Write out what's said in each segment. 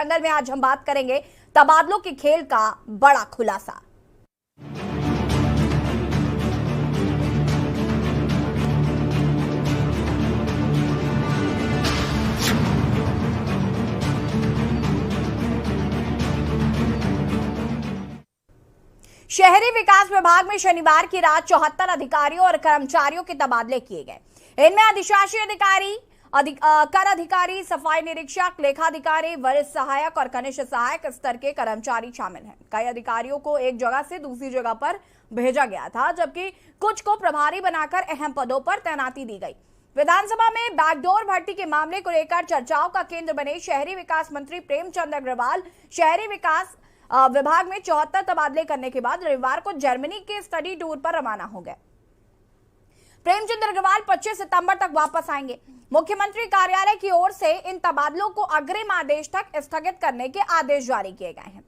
जंगल में आज हम बात करेंगे तबादलों के खेल का बड़ा खुलासा। शहरी विकास विभाग में शनिवार की रात 74 अधिकारियों और कर्मचारियों के तबादले किए गए। इनमें अधिशासी अधिकारी, कर अधिकारी, सफाई निरीक्षक, लेखाधिकारी, वरिष्ठ सहायक और कनिष्ठ सहायक स्तर के कर्मचारी शामिल हैं। कई अधिकारियों को एक जगह से दूसरी जगह पर भेजा गया था, जबकि कुछ को प्रभारी बनाकर अहम पदों पर तैनाती दी गई। विधानसभा में बैकडोर भर्ती के मामले को लेकर चर्चाओं का केंद्र बने शहरी विकास मंत्री प्रेमचंद अग्रवाल शहरी विकास विभाग में 74 तबादले करने के बाद रविवार को जर्मनी के स्टडी टूर पर रवाना हो गए। प्रेमचंद अग्रवाल 25 सितंबर तक वापस आएंगे। मुख्यमंत्री कार्यालय की ओर से इन तबादलों को अग्रिम आदेश तक स्थगित करने के आदेश जारी किए गए हैं,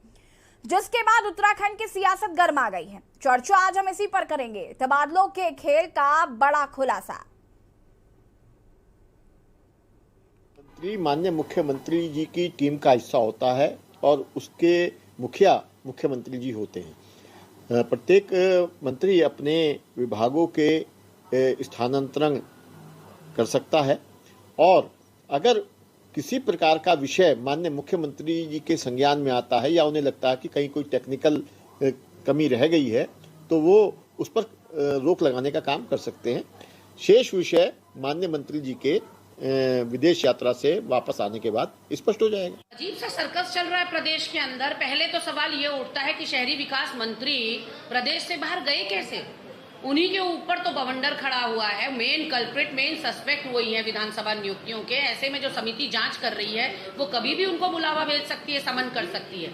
जिसके बाद उत्तराखंड की सियासत गर्मा गई है। चर्चा आज हम इसी पर करेंगे, तबादलों के खेल का बड़ा खुलासा। माननीय मुख्यमंत्री जी की टीम का हिस्सा होता है और उसके मुखिया मुख्यमंत्री जी होते हैं। प्रत्येक मंत्री अपने विभागों के स्थानांतरण कर सकता है और अगर किसी प्रकार का विषय माननीय मुख्यमंत्री जी के संज्ञान में आता है या उन्हें लगता है कि कहीं कोई टेक्निकल कमी रह गई है तो वो उस पर रोक लगाने का काम कर सकते हैं। शेष विषय माननीय मंत्री जी के विदेश यात्रा से वापस आने के बाद स्पष्ट हो जाएगा। अजीब सा सर्कस चल रहा है प्रदेश के अंदर। पहले तो सवाल ये उठता है कि शहरी विकास मंत्री प्रदेश से बाहर गए कैसे? उन्हीं के ऊपर तो बवंडर खड़ा हुआ है। मेन कल्प्रिट, मेन सस्पेक्ट वही है विधानसभा नियुक्तियों के। ऐसे में जो समिति जांच कर रही है वो कभी भी उनको बुलावा भेज सकती है, समन कर सकती है।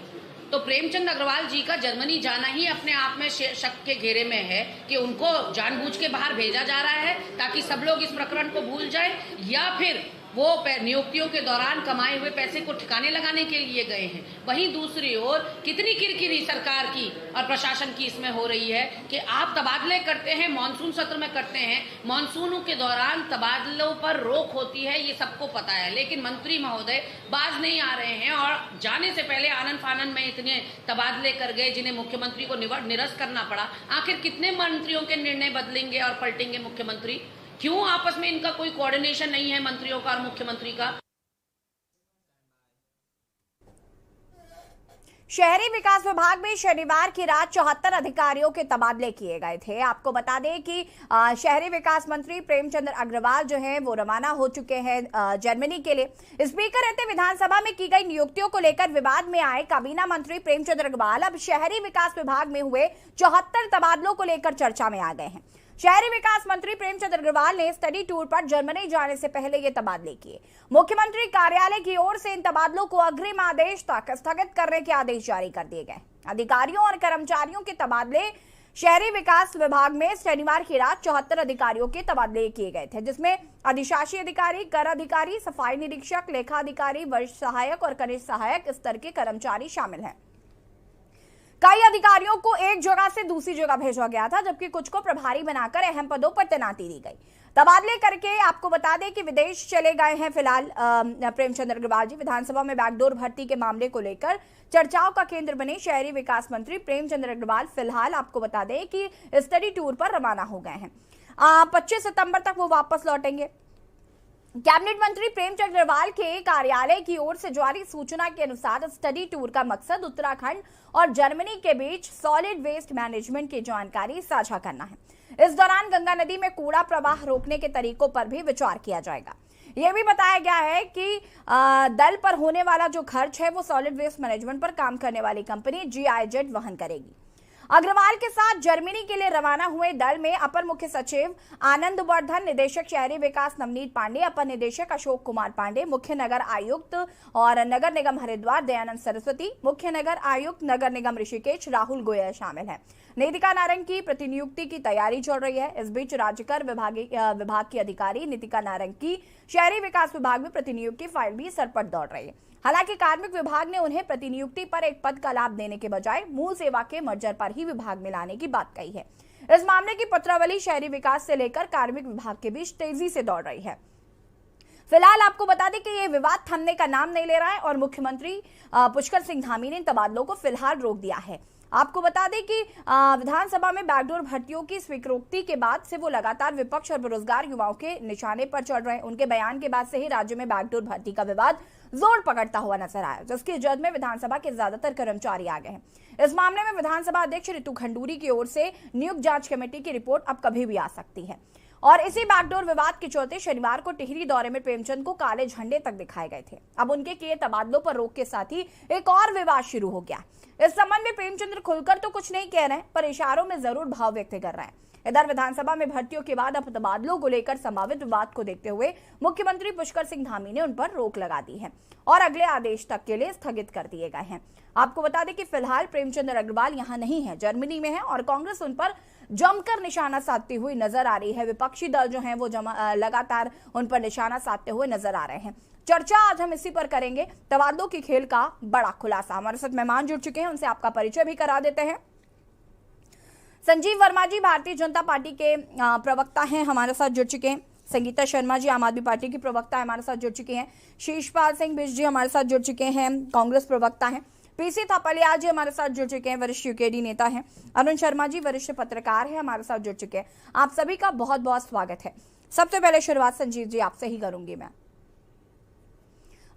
तो प्रेमचंद अग्रवाल जी का जर्मनी जाना ही अपने आप में शक के घेरे में है कि उनको जानबूझ के बाहर भेजा जा रहा है ताकि सब लोग इस प्रकरण को भूल जाएं, या फिर वो नियुक्तियों के दौरान कमाए हुए पैसे को ठिकाने लगाने के लिए गए हैं। वहीं दूसरी ओर कितनी किरकिरी सरकार की और प्रशासन की इसमें हो रही है कि आप तबादले करते हैं, मानसून सत्र में करते हैं, मानसूनों के दौरान तबादलों पर रोक होती है, ये सबको पता है, लेकिन मंत्री महोदय बाज नहीं आ रहे हैं और जाने से पहले आनन फानन में इतने तबादले कर गए जिन्हें मुख्यमंत्री को निरस्त करना पड़ा। आखिर कितने मंत्रियों के निर्णय बदलेंगे और पलटेंगे मुख्यमंत्री? क्यों आपस में इनका कोई कोऑर्डिनेशन नहीं है मंत्रियों का और मुख्यमंत्री का? शहरी विकास विभाग में शनिवार की रात 74 अधिकारियों के तबादले किए गए थे। आपको बता दें कि शहरी विकास मंत्री प्रेमचंद अग्रवाल जो हैं वो रवाना हो चुके हैं जर्मनी के लिए। स्पीकर रहते विधानसभा में की गई नियुक्तियों को लेकर विवाद में आए काबीना मंत्री प्रेमचंद अग्रवाल अब शहरी विकास विभाग में हुए 74 तबादलों को लेकर चर्चा में आ गए हैं। शहरी विकास मंत्री प्रेमचंद अग्रवाल ने स्टडी टूर पर जर्मनी जाने से पहले ये तबादले किए। मुख्यमंत्री कार्यालय की ओर से इन तबादलों को अग्रिम आदेश तक स्थगित करने के आदेश जारी कर दिए गए। अधिकारियों और कर्मचारियों के तबादले शहरी विकास विभाग में शनिवार की रात 74 अधिकारियों के तबादले किए गए थे, जिसमें अधिशासी अधिकारी, कर अधिकारी, सफाई निरीक्षक, लेखाधिकारी, वरिष्ठ सहायक और कनिष्ठ सहायक स्तर के कर्मचारी शामिल हैं। कई अधिकारियों को एक जगह से दूसरी जगह भेजा गया था, जबकि कुछ को प्रभारी बनाकर अहम पदों पर तैनाती दी गई। तबादले करके आपको बता दें कि विदेश चले गए हैं फिलहाल प्रेमचंद अग्रवाल जी। विधानसभा में बैकडोर भर्ती के मामले को लेकर चर्चाओं का केंद्र बने शहरी विकास मंत्री प्रेमचंद अग्रवाल फिलहाल आपको बता दें कि स्टडी टूर पर रवाना हो गए हैं। 25 सितंबर तक वो वापस लौटेंगे। कैबिनेट मंत्री प्रेमचंद अग्रवाल के कार्यालय की ओर से जारी सूचना के अनुसार स्टडी टूर का मकसद उत्तराखंड और जर्मनी के बीच सॉलिड वेस्ट मैनेजमेंट की जानकारी साझा करना है। इस दौरान गंगा नदी में कूड़ा प्रवाह रोकने के तरीकों पर भी विचार किया जाएगा। यह भी बताया गया है कि दल पर होने वाला जो खर्च है वो सॉलिड वेस्ट मैनेजमेंट पर काम करने वाली कंपनी GIZ वहन करेगी। अग्रवाल के साथ जर्मनी के लिए रवाना हुए दल में अपर मुख्य सचिव आनंद वर्धन, निदेशक शहरी विकास नवनीत पांडे, अपर निदेशक अशोक कुमार पांडे, मुख्य नगर आयुक्त और नगर निगम हरिद्वार दयानंद सरस्वती, मुख्य नगर आयुक्त नगर निगम ऋषिकेश राहुल गोयल शामिल हैं। नितिका नारंग की प्रतिनियुक्ति की तैयारी चल रही है। इस बीच राज्यकर विभाग की अधिकारी नितिका नारंग की शहरी विकास विभाग में प्रतिनियुक्ति फाइल भी सरपट दौड़ रही है। हालांकि कार्मिक विभाग ने उन्हें प्रतिनियुक्ति पर एक पद का लाभ देने के बजाय मूल सेवा के मर्जर पर ही विभाग में लाने की बात कही है। इस मामले की पत्रावली शहरी विकास से लेकर कार्मिक विभाग के बीच तेजी से दौड़ रही है। फिलहाल आपको बता दें कि ये विवाद थमने का नाम नहीं ले रहा है और मुख्यमंत्री पुष्कर सिंह धामी ने इन तबादलों को फिलहाल रोक दिया है। आपको बता दें कि विधानसभा में बैकडोर भर्तियों की स्वीकृति के बाद से वो लगातार विपक्ष और बेरोजगार युवाओं के निशाने पर चढ़ रहे हैं। उनके बयान के बाद से ही राज्य में बैकडोर भर्ती का विवाद जोर पकड़ता हुआ नजर आया, जिसकी जद में विधानसभा के ज्यादातर कर्मचारी आ गए हैं। इस मामले में विधानसभा अध्यक्ष रितु खंडूरी की ओर से नियुक्त जांच कमेटी की रिपोर्ट अब कभी भी आ सकती है। और इसी बैकडोर विवाद के चलते शनिवार को टिहरी दौरे में प्रेमचंद को काले झंडे तक दिखाए गए थे। अब उनके किए तबादलों पर रोक के साथ ही एक और विवाद शुरू हो गया। इस संबंध में प्रेमचंद खुलकर तो कुछ नहीं कह रहे हैं, पर इशारों में जरूर भाव व्यक्त कर रहे हैं। इधर विधानसभा में भर्तियों के बाद अब तबादलों को लेकर संभावित विवाद को देखते हुए मुख्यमंत्री पुष्कर सिंह धामी ने उन पर रोक लगा दी है और अगले आदेश तक के लिए स्थगित कर दिए गए हैं। आपको बता दें कि फिलहाल प्रेमचंद अग्रवाल यहां नहीं है, जर्मनी में है और कांग्रेस उन पर जमकर निशाना साधती हुई नजर आ रही है। विपक्षी दल जो हैं वो लगातार उन पर निशाना साधते हुए नजर आ रहे हैं। चर्चा आज हम इसी पर करेंगे, तबादलों की खेल का बड़ा खुलासा। हमारे साथ मेहमान जुड़ चुके हैं, उनसे आपका परिचय भी करा देते हैं। संजीव वर्मा जी भारतीय जनता पार्टी के प्रवक्ता हैं, हमारे साथ जुड़ चुके हैं। संगीता शर्मा जी आम आदमी पार्टी की प्रवक्ता हमारे साथ जुड़ चुके हैं। शीशपाल सिंह बिष्ट जी हमारे साथ जुड़ चुके हैं, कांग्रेस प्रवक्ता हैं। पीसी थापलिया जी हमारे साथ जुड़ चुके हैं, वरिष्ठ यूकेडी नेता हैं। अरुण शर्मा जी वरिष्ठ पत्रकार हैं, हमारे साथ जुड़ चुके हैं। आप सभी का बहुत बहुत स्वागत है। सबसे पहले शुरुआत संजीव जी आपसे ही करूंगी मैं।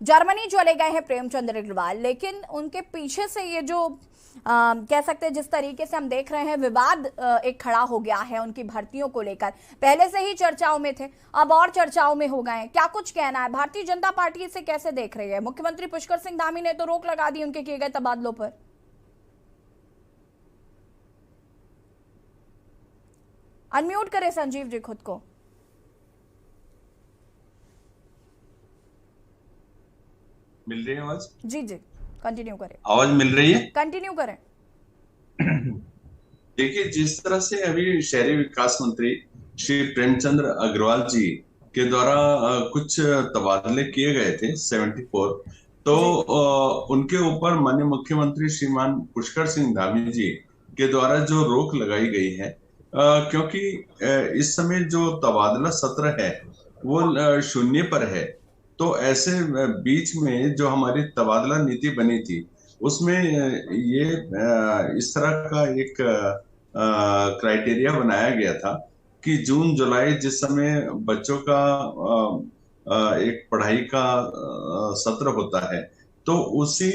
जर्मनी चले गए हैं प्रेमचंद अग्रवाल, लेकिन उनके पीछे से ये जो कह सकते हैं जिस तरीके से हम देख रहे हैं विवाद एक खड़ा हो गया है उनकी भर्तियों को लेकर, पहले से ही चर्चाओं में थे, अब और चर्चाओं में हो गए हैं। क्या कुछ कहना है, भारतीय जनता पार्टी इसे कैसे देख रही है? मुख्यमंत्री पुष्कर सिंह धामी ने तो रोक लगा दी उनके किए गए तबादलों पर। अनम्यूट करें संजीव जी खुद को। मिल रही है आवाज? जी जी कंटिन्यू करें। आवाज मिल रही है? कंटिन्यू करें। देखिए, जिस तरह से अभी शहरी विकास मंत्री श्री प्रेमचंद अग्रवाल जी के द्वारा कुछ तबादले किए गए थे 74, तो उनके ऊपर माननीय मुख्यमंत्री श्रीमान पुष्कर सिंह धामी जी के द्वारा जो रोक लगाई गई है, क्योंकि इस समय जो तबादला सत्र है वो शून्य पर है, तो ऐसे बीच में जो हमारी तबादला नीति बनी थी उसमें ये इस तरह का एक क्राइटेरिया बनाया गया था कि जून जुलाई जिस समय बच्चों का एक पढ़ाई का सत्र होता है, तो उसी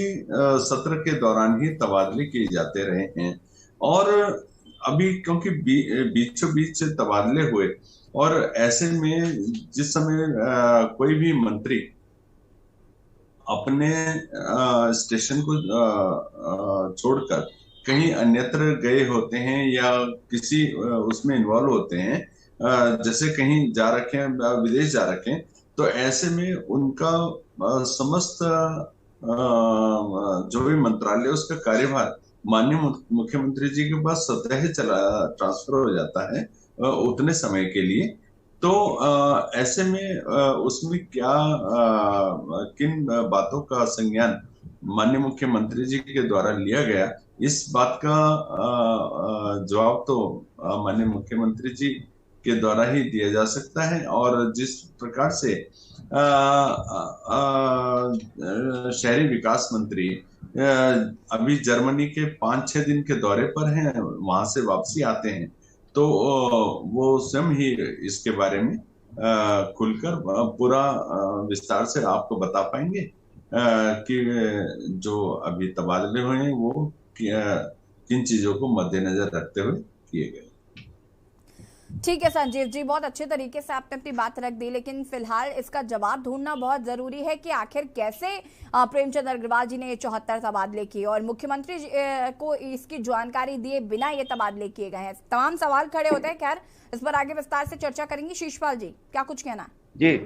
सत्र के दौरान ही तबादले किए जाते रहे हैं। और अभी क्योंकि बीचों बीच तबादले हुए और ऐसे में जिस समय कोई भी मंत्री अपने स्टेशन को छोड़कर कहीं अन्यत्र गए होते हैं या किसी उसमें इन्वॉल्व होते हैं, जैसे कहीं जा रखे हैं, विदेश जा रखे हैं, तो ऐसे में उनका समस्त जो भी मंत्रालय उसका कार्यभार माननीय मुख्यमंत्री जी के पास स्वतः ट्रांसफर हो जाता है उतने समय के लिए। तो ऐसे में उसमें क्या किन बातों का संज्ञान माननीय मुख्यमंत्री जी के द्वारा लिया गया, इस बात का जवाब तो माननीय मुख्यमंत्री जी के द्वारा ही दिया जा सकता है। और जिस प्रकार से शहरी विकास मंत्री अभी जर्मनी के 5-6 दिन के दौरे पर हैं, वहां से वापसी आते हैं, तो वो स्वयं ही इसके बारे में खुलकर पूरा विस्तार से आपको बता पाएंगे कि जो अभी तबादले हुए हैं वो किन चीजों को मद्देनजर रखते हुए किए गए। ठीक है संजीव जी, बहुत अच्छे तरीके से आपने अपनी बात रख दी, लेकिन फिलहाल इसका जवाब ढूंढना बहुत जरूरी है कि आखिर कैसे प्रेमचंद अग्रवाल जी ने ये 74 तबादले किए और मुख्यमंत्री को इसकी जानकारी दिए बिना ये तबादले किए गए हैं। तमाम सवाल खड़े होते हैं। खैर, इस पर आगे विस्तार से चर्चा करेंगे। शीशपाल जी, क्या कुछ कहना? जी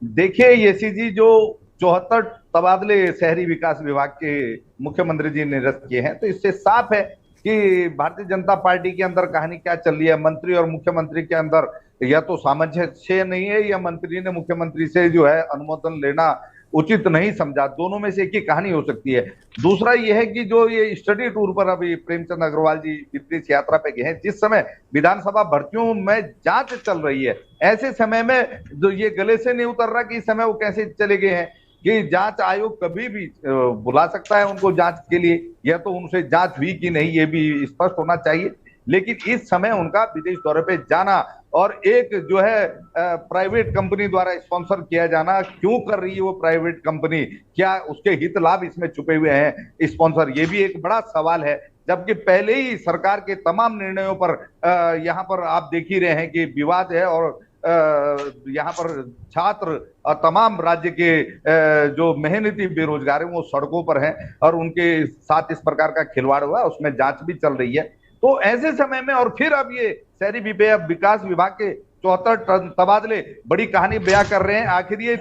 देखिए, येसी जी, जो 74 तबादले शहरी विकास विभाग के मुख्यमंत्री जी ने निरस्त किए हैं, तो इससे साफ है कि भारतीय जनता पार्टी के अंदर कहानी क्या चल रही है। मंत्री और मुख्यमंत्री के अंदर या तो सामंजस्य नहीं है या मंत्री ने मुख्यमंत्री से जो है अनुमोदन लेना उचित नहीं समझा। दोनों में से एक ही कहानी हो सकती है। दूसरा ये है कि जो ये स्टडी टूर पर अभी प्रेमचंद अग्रवाल जी विदेश यात्रा पे गए हैं, जिस समय विधानसभा भर्तियों में जांच चल रही है, ऐसे समय में जो ये गले से नहीं उतर रहा कि इस समय वो कैसे चले गए हैं, कि जांच आयोग कभी भी बुला सकता है उनको जांच के लिए, या तो उनसे जांच हुई कि नहीं ये भी स्पष्ट होना चाहिए। लेकिन इस समय उनका विदेश दौरे पे जाना और एक जो है प्राइवेट कंपनी द्वारा स्पॉन्सर किया जाना, क्यों कर रही है वो प्राइवेट कंपनी, क्या उसके हित लाभ इसमें छुपे हुए हैं स्पॉन्सर, ये भी एक बड़ा सवाल है। जबकि पहले ही सरकार के तमाम निर्णयों पर यहाँ पर आप देख ही रहे हैं कि विवाद है, और यहाँ पर छात्र और तमाम राज्य के जो मेहनती बेरोजगार हैं वो सड़कों पर हैं, और उनके साथ इस प्रकार का खिलवाड़ हुआ, उसमें जांच भी चल रही है। तो ऐसे समय में और फिर अब ये शहरी विकास विभाग के 74 तबादले बड़ी कहानी बयां कर रहे हैं। आखिर ये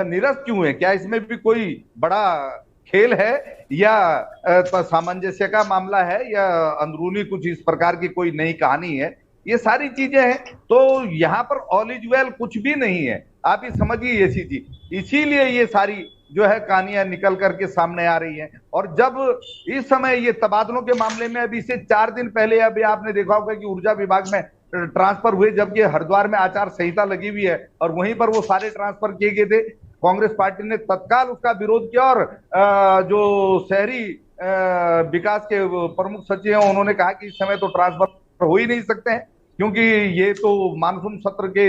निरस्त क्यों है? क्या इसमें भी कोई बड़ा खेल है, या सामंजस्य का मामला है, या अंदरूनी कुछ इस प्रकार की कोई नई कहानी है? ये सारी चीजें हैं। तो यहाँ पर ऑल इज वेल कुछ भी नहीं है, आप ये समझिए ये चीज। इसीलिए ये सारी जो है कहानियां निकल करके सामने आ रही हैं। और जब इस समय ये तबादलों के मामले में अभी से 4 दिन पहले अभी आपने देखा होगा कि ऊर्जा विभाग में ट्रांसफर हुए, जबकि हरिद्वार में आचार संहिता लगी हुई है और वहीं पर वो सारे ट्रांसफर किए गए थे। कांग्रेस पार्टी ने तत्काल उसका विरोध किया, और जो शहरी विकास के प्रमुख सचिव हैं उन्होंने कहा कि इस समय तो ट्रांसफर हो ही नहीं सकते हैं, क्योंकि ये तो मानसून सत्र के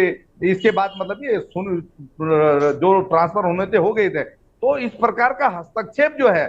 इसके बाद मतलब ये जो ट्रांसफर होने थे हो गए थे। तो इस प्रकार का हस्तक्षेप जो है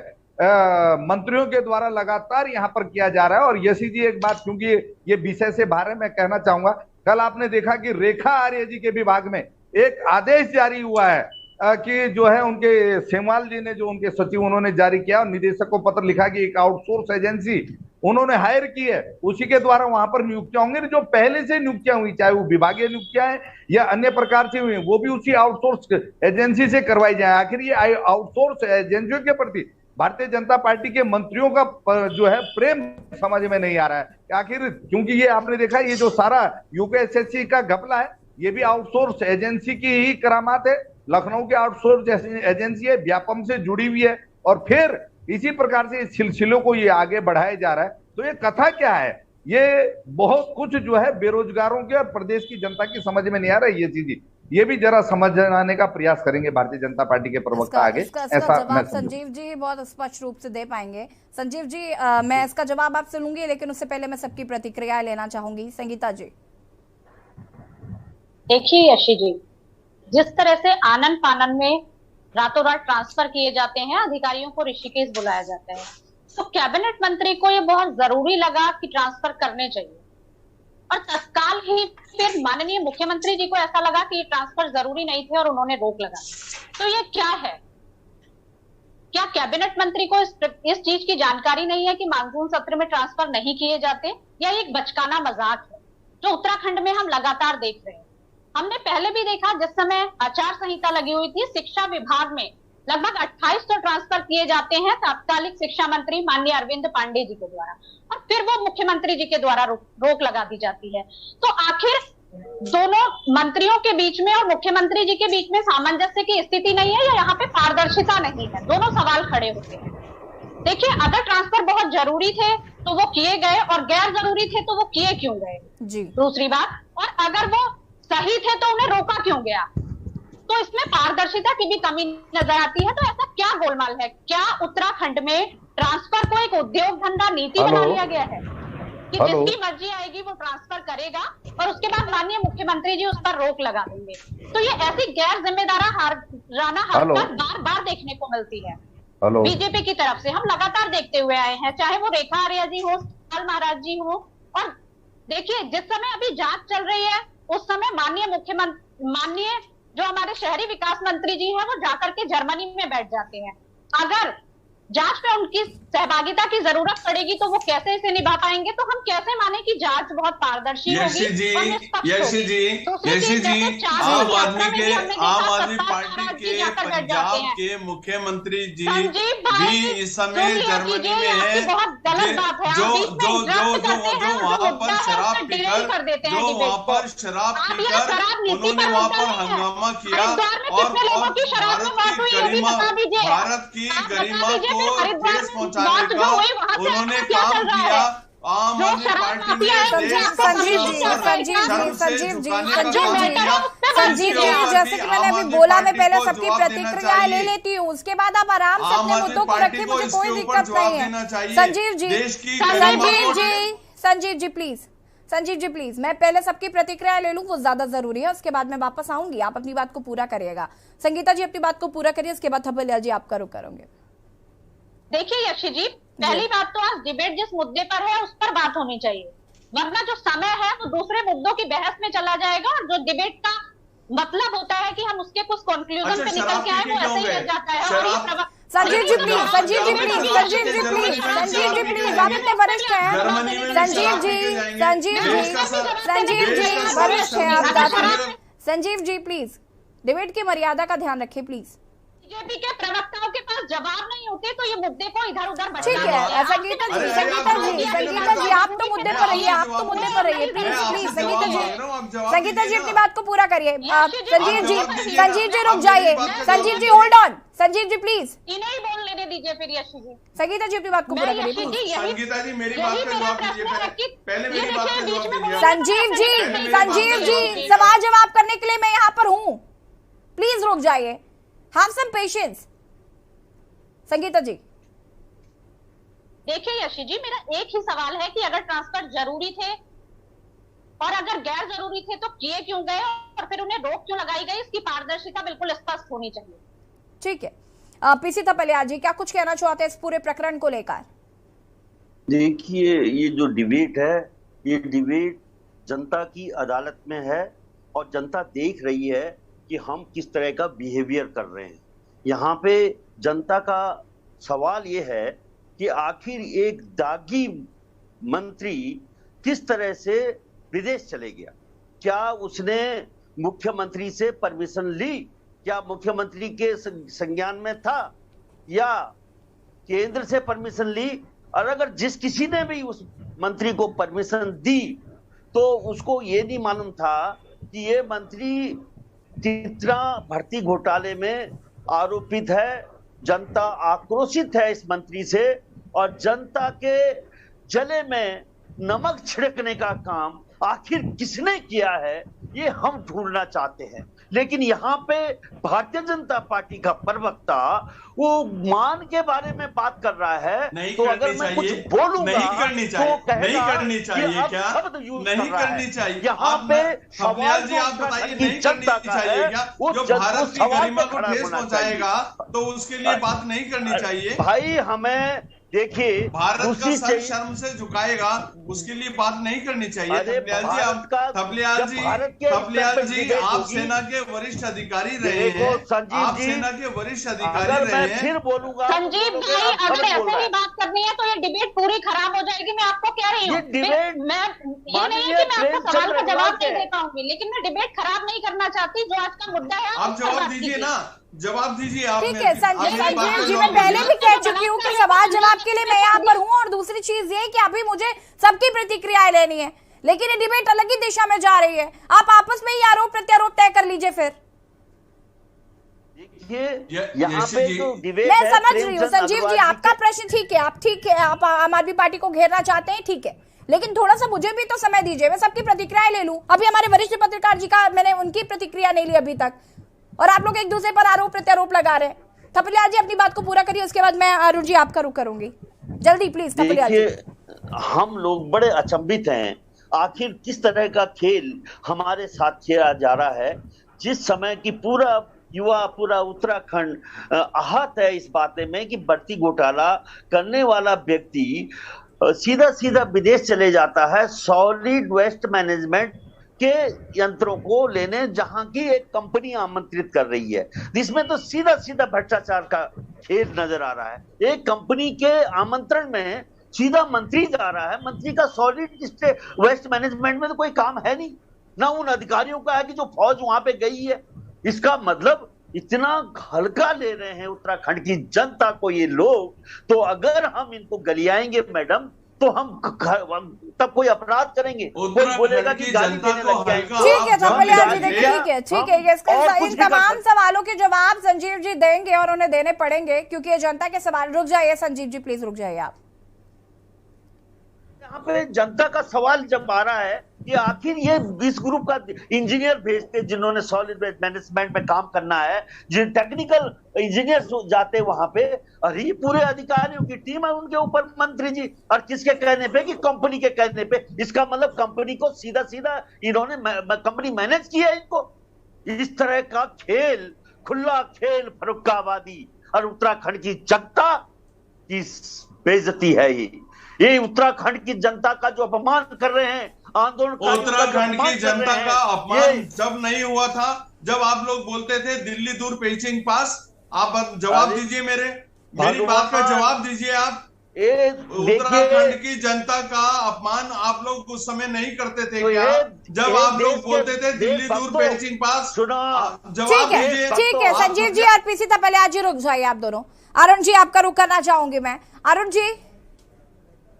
मंत्रियों के द्वारा लगातार यहाँ पर किया जा रहा है। और यशी जी एक बात, क्योंकि ये विषय से बाहर है, मैं कहना चाहूंगा, कल आपने देखा कि रेखा आर्य जी के विभाग में एक आदेश जारी हुआ है कि जो है उनके सेमवाल जी ने, जो उनके सचिव, उन्होंने जारी किया और निदेशक को पत्र लिखा कि एक आउटसोर्स एजेंसी उन्होंने हायर की है, उसी के द्वारा वहां पर नियुक्तियां होंगी, जो पहले से नियुक्तियां हुई, चाहे वो विभागीय नियुक्तियां हैं या अन्य प्रकार से हुई, वो भी उसी आउटसोर्स एजेंसी से करवाई जाए। आखिर ये आउटसोर्स एजेंसियों के प्रति भारतीय जनता पार्टी के मंत्रियों का जो है प्रेम समझ में नहीं आ रहा है। आखिर क्योंकि ये आपने देखा, ये जो सारा यूपीएसएससी का घपला है, ये भी आउटसोर्स एजेंसी की ही करामात है। लखनऊ के आउटसोर्स एजेंसी है, व्यापम से जुड़ी हुई है, और फिर इसी प्रकार से इस सिलसिलों को ये आगे बढ़ाया जा रहा है। तो ये कथा क्या है? ये बहुत कुछ जो है बेरोजगारों के और प्रदेश की जनता की समझ में नहीं आ रहा है ये चीज। ये भी जरा समझाने का प्रयास करेंगे भारतीय जनता पार्टी के प्रवक्ता आगे। इसका जवाब संजीव जी बहुत स्पष्ट रूप से दे पाएंगे। संजीव जी, मैं इसका जवाब आपसे लूंगी, लेकिन उससे पहले मैं सबकी प्रतिक्रियाएं लेना चाहूंगी। संगीता जी। देखिए यशी जी, जिस तरह से आनन फानन में रातों रात ट्रांसफर किए जाते हैं, अधिकारियों को ऋषिकेश बुलाया जाता है, तो कैबिनेट मंत्री को ये बहुत जरूरी लगा कि ट्रांसफर करने चाहिए, और तत्काल ही फिर माननीय मुख्यमंत्री जी को ऐसा लगा कि ये ट्रांसफर जरूरी नहीं थे और उन्होंने रोक लगा। तो ये क्या है? क्या कैबिनेट मंत्री को इस चीज की जानकारी नहीं है कि मानसून सत्र में ट्रांसफर नहीं किए जाते, या एक बचकाना मजाक है जो उत्तराखंड में हम लगातार देख रहे हैं? हमने पहले भी देखा, जिस समय आचार संहिता लगी हुई थी, शिक्षा विभाग में लगभग 2800 ट्रांसफर किए जाते हैं तात्कालिक शिक्षा मंत्री माननीय अरविंद पांडे जी के द्वारा, और फिर वो मुख्यमंत्री जी के द्वारा रोक लगा दी जाती है। तो आखिर दोनों मंत्रियों के बीच में और मुख्यमंत्री जी के बीच में सामंजस्य की स्थिति नहीं है, या यहाँ पे पारदर्शिता नहीं है? दोनों सवाल खड़े होते हैं। देखिए, अगर ट्रांसफर बहुत जरूरी थे तो वो किए गए, और गैर जरूरी थे तो वो किए क्यों गए जी? दूसरी बात, और अगर वो सही थे तो उन्हें रोका क्यों गया? तो इसमें पारदर्शिता की भी कमी नजर आती है। तो ऐसा क्या गोलमाल है? क्या उत्तराखंड में ट्रांसफर को एक उद्योग धंधा नीति बना लिया गया है कि जिसकी मर्जी आएगी वो ट्रांसफर करेगा, और उसके बाद माननीय मुख्यमंत्री जी उस पर रोक लगा देंगे? तो ये ऐसी गैर जिम्मेदाराना हरकत बार बार देखने को मिलती है बीजेपी की तरफ से। हम लगातार देखते हुए आए हैं, चाहे वो रेखा आर्या जी हो, लाल महाराज जी हो। और देखिए, जिस समय अभी जांच चल रही है, उस समय माननीय जो हमारे शहरी विकास मंत्री जी हैं, वो जाकर के जर्मनी में बैठ जाते हैं। अगर जांच पे उनकी सहभागिता की जरूरत पड़ेगी तो वो कैसे इसे निभा पाएंगे? तो हम कैसे माने कि जांच बहुत पारदर्शी होगी और निष्पक्ष होगी? दूसरी चीज, आम आदमी पार्टी के पंजाब के मुख्यमंत्री जी भी इस समय जर्मनी में है। बहुत गलत बात है। जो वहाँ पर शराब पीकर उन्होंने वहाँ पर हंगामा किया और भारत की गरिमा को ठेस पहुंचाने का उन्होंने काम किया। आम आदमी पार्टी ने संजीव जी, जैसे कि मैंने अभी बोला, मैं पहले सबकी प्रतिक्रिया ले लेती हूँ, उसके बाद आप आराम से अपने मुद्दों को रखिए, मुझे कोई दिक्कत नहीं है। संजीव जी प्लीज, मैं पहले सबकी प्रतिक्रिया ले लूं, वो ज्यादा जरूरी है, उसके बाद मैं वापस आऊंगी, आप अपनी बात को पूरा करिएगा। संगीता जी अपनी बात को पूरा करिए, उसके बाद थपलिया जी आपका रुख करोगे। देखिए यशी जी, पहली बात तो आज डिबेट जिस मुद्दे पर है उस पर बात होनी चाहिए, वरना जो समय है वो दूसरे मुद्दों की बहस में चला जाएगा और जो डिबेट का मतलब होता है कि हम उसके कुछ कंक्लूजन पे निकल के आए, वो ऐसे ही रह जाता है। और ये संजीव जी प्लीज, आप इतने वरिष्ठ हैं। संजीव जी वरिष्ठ हैं आप। संजीव जी प्लीज डिबेट की मर्यादा का ध्यान रखिए प्लीज। बीजेपी के प्रवक्ताओं के पास जवाब नहीं होते तो ये मुद्दे को इधर उधर ठीक है। संगीता जी आप तो मुद्दे पर रहिए, प्लीज संगीता जी अपनी बात को पूरा करिए। संजीव जी रुक जाइए, Sanjeev ji hold on, Sanjeev ji please इन्हें ही बोल लेने दीजिए फिर। यशी जी, संगीता जी अपनी बात को पूरा करिए प्लीज। संगीता जी मेरी बात का जवाब दीजिए, पहले मेरी बात का जवाब दीजिए। संजीव जी सवाल जवाब करने के लिए मैं यहाँ पर हूँ, प्लीज रुक जाइए, हैव सम पेशेंस। संगीता जी देखिए यशी जी, मेरा एक ही सवाल है कि अगर ट्रांसफर जरूरी थे और अगर गैर जरूरी थे तो किए क्यों गए और फिर उन्हें रोक क्यों लगाई गई, इसकी पारदर्शिता बिल्कुल स्पष्ट होनी चाहिए। ठीक है, पीसी थपलिया जी क्या कुछ कहना चाहते हैं इस पूरे प्रकरण को लेकर? देखिए, ये जो डिबेट है, ये डिबेट जनता की अदालत में है और जनता देख रही है कि हम किस तरह का बिहेवियर कर रहे हैं। यहाँ पे जनता का सवाल ये है कि आखिर एक दागी मंत्री किस तरह से विदेश चले गया। क्या उसने मुख्यमंत्री से परमिशन ली? क्या मुख्यमंत्री के संज्ञान में था या केंद्र से परमिशन ली? और अगर जिस किसी ने भी उस मंत्री को परमिशन दी तो उसको ये नहीं मालूम था कि ये मंत्री कितना भर्ती घोटाले में आरोपित है। जनता आक्रोशित है इस मंत्री से और जनता के जले में नमक छिड़कने का काम आखिर किसने किया है ये हम ढूंढना चाहते हैं। लेकिन यहाँ पे भारतीय जनता पार्टी का प्रवक्ता वो मान के बारे में बात कर रहा है, तो अगर मैं कुछ बोलूंगा नहीं करनी चाहिए, तो नहीं करनी चाहिए, क्या नहीं करनी चाहिए? यहाँ पे सवाल जी आप बताइए, नहीं करनी चाहिए क्या? जो भारत की गरिमा को ठेस पहुंचाएगा तो उसके लिए बात नहीं करनी चाहिए। भाई हमें देखिए, भारत का सर शर्म से झुकाएगा उसके लिए बात नहीं करनी चाहिए। थपलियाल जी आप सेना के वरिष्ठ अधिकारी रहे हैं, आप सेना के वरिष्ठ अधिकारी रहे हैं। फिर बोलूंगा संजीव भाई, अगर ऐसे ही बात करनी है तो ये डिबेट पूरी खराब हो जाएगी। मैं आपको कह रही हूँ, मैं ये नहीं है कि मैं आपको सवाल का जवाब नहीं दे पाऊंगी, लेकिन मैं डिबेट खराब नहीं करना चाहती। जो आज का मुद्दा है आप जवाब दीजिए ना, जवाब दीजिए आप। ठीक है संजीव जी, मैं पहले भी कह चुकी हूँ कि सवाल जवाब के लिए मैं यहाँ पर हूँ, और दूसरी चीज ये कि अभी मुझे सबकी प्रतिक्रियाएं लेनी है, लेकिन ये डिबेट अलग ही दिशा में जा रही है। आप आपस में ही आरोप प्रत्यारोप तय कर लीजिए फिर। यहाँ पे जो डिबेट मैं समझ रही हूँ संजीव जी, आपका प्रश्न ठीक है, आप आम आदमी पार्टी को घेरना चाहते हैं, ठीक है, लेकिन थोड़ा सा मुझे भी तो समय दीजिए, मैं सबकी प्रतिक्रियाएं ले लूं। अभी हमारे वरिष्ठ पत्रकार जी का मैंने उनकी प्रतिक्रिया नहीं ली अभी तक, और आप लोग एक दूसरे पर आरोप प्रत्यारोप लगा रहे हैं। थपलियाल जी अपनी बात को पूरा करिए, उसके बाद मैं अरुण जी आपका रुख करूंगी, जल्दी प्लीज थपलियाल जी। हम लोग बड़े अचंभित हैं, आखिर किस तरह का खेल हमारे साथ खेला जा रहा है, जिस समय की पूरा उत्तराखंड आहत है इस बाते में कि भर्ती घोटाला करने वाला व्यक्ति सीधा विदेश चले जाता है। सॉलिड वेस्ट मैनेजमेंट के यंत्रों को लेने जहां की एक कंपनी आमंत्रित कर रही है। इसमें तो सीधा सीधा भ्रष्टाचार का खेल नजर आ रहा है। एक कंपनी के आमंत्रण में सीधा मंत्री जा रहा है। मंत्री का सॉलिड वेस्ट मैनेजमेंट में तो कोई काम है नहीं, ना उन अधिकारियों का है कि जो फौज वहां पे गई है। इसका मतलब इतना हल्का ले रहे हैं उत्तराखंड की जनता को ये लोग। तो अगर हम इनको गलियाएंगे मैडम, तो हम तब कोई अपराध करेंगे, कोई बोलेगा कि गाली देने लग जाएंगे। ठीक है थपलियाल जी, ठीक है। इन तमाम सवालों के जवाब संजीव जी देंगे और उन्हें देने पड़ेंगे क्योंकि ये जनता के सवाल। रुक जाइए संजीव जी, प्लीज रुक जाइए आप। यहाँ पे जनता का सवाल जब आ रहा है कि आखिर ये 20 ग्रुप का इंजीनियर भेजते जिन्होंने सॉलिड वेस्ट मैनेजमेंट में काम करना है, जिन टेक्निकल इंजीनियर जाते वहां पे, अरे पूरे अधिकारियों की टीम है उनके ऊपर मंत्री जी। और किसके कहने पे? कि कंपनी के कहने पे। इसका मतलब कंपनी को सीधा सीधा इन्होंने कंपनी मैनेज किया है इनको। इस तरह का खेल, खुला खेल फर्रुखाबादी और उत्तराखंड की जनता की बेइज्जती है। ये उत्तराखंड की जनता का जो अपमान कर रहे हैं, आंदोलन उत्तराखंड की जनता का अपमान जब नहीं हुआ था, जब आप लोग बोलते थे दिल्ली दूर पेचिंग पास। आप जवाब दीजिए, मेरी बात का जवाब दीजिए आप। उत्तराखंड की जनता का अपमान आप लोग उस समय नहीं करते थे क्या? जब आप लोग बोलते थे दिल्ली दूर पेचिंग पास, जवाब दीजिए। ठीक है संजीव जी और पीसी थपलियाल जी, रुक जाइए आप दोनों। अरुण जी आपका रुक करना चाहूंगी मैं। अरुण जी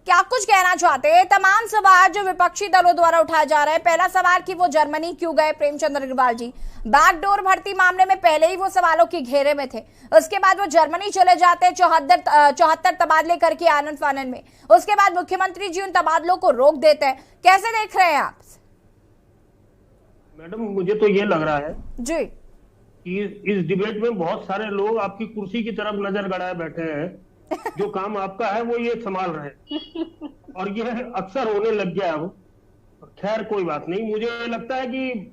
क्या कुछ कहना चाहते हैं? तमाम सवाल जो विपक्षी दलों द्वारा उठाया जा रहा है। पहला सवाल कि वो जर्मनी क्यों गए प्रेमचंद अग्रवाल जी, बैकडोर भर्ती मामले में पहले ही वो सवालों के घेरे में थे। उसके बाद वो जर्मनी चले जाते हैं 74 तबादले करके आनंद फानन में। उसके बाद मुख्यमंत्री जी उन तबादलों को रोक देते हैं। कैसे देख रहे हैं आप? मैडम मुझे तो ये लग रहा है जी कि इस डिबेट में बहुत सारे लोग आपकी कुर्सी की तरफ नजर गड़ाए बैठे हैं। जो काम आपका है वो ये संभाल रहे हैं और ये अक्सर होने लग गया अब। खैर कोई बात नहीं। मुझे लगता है कि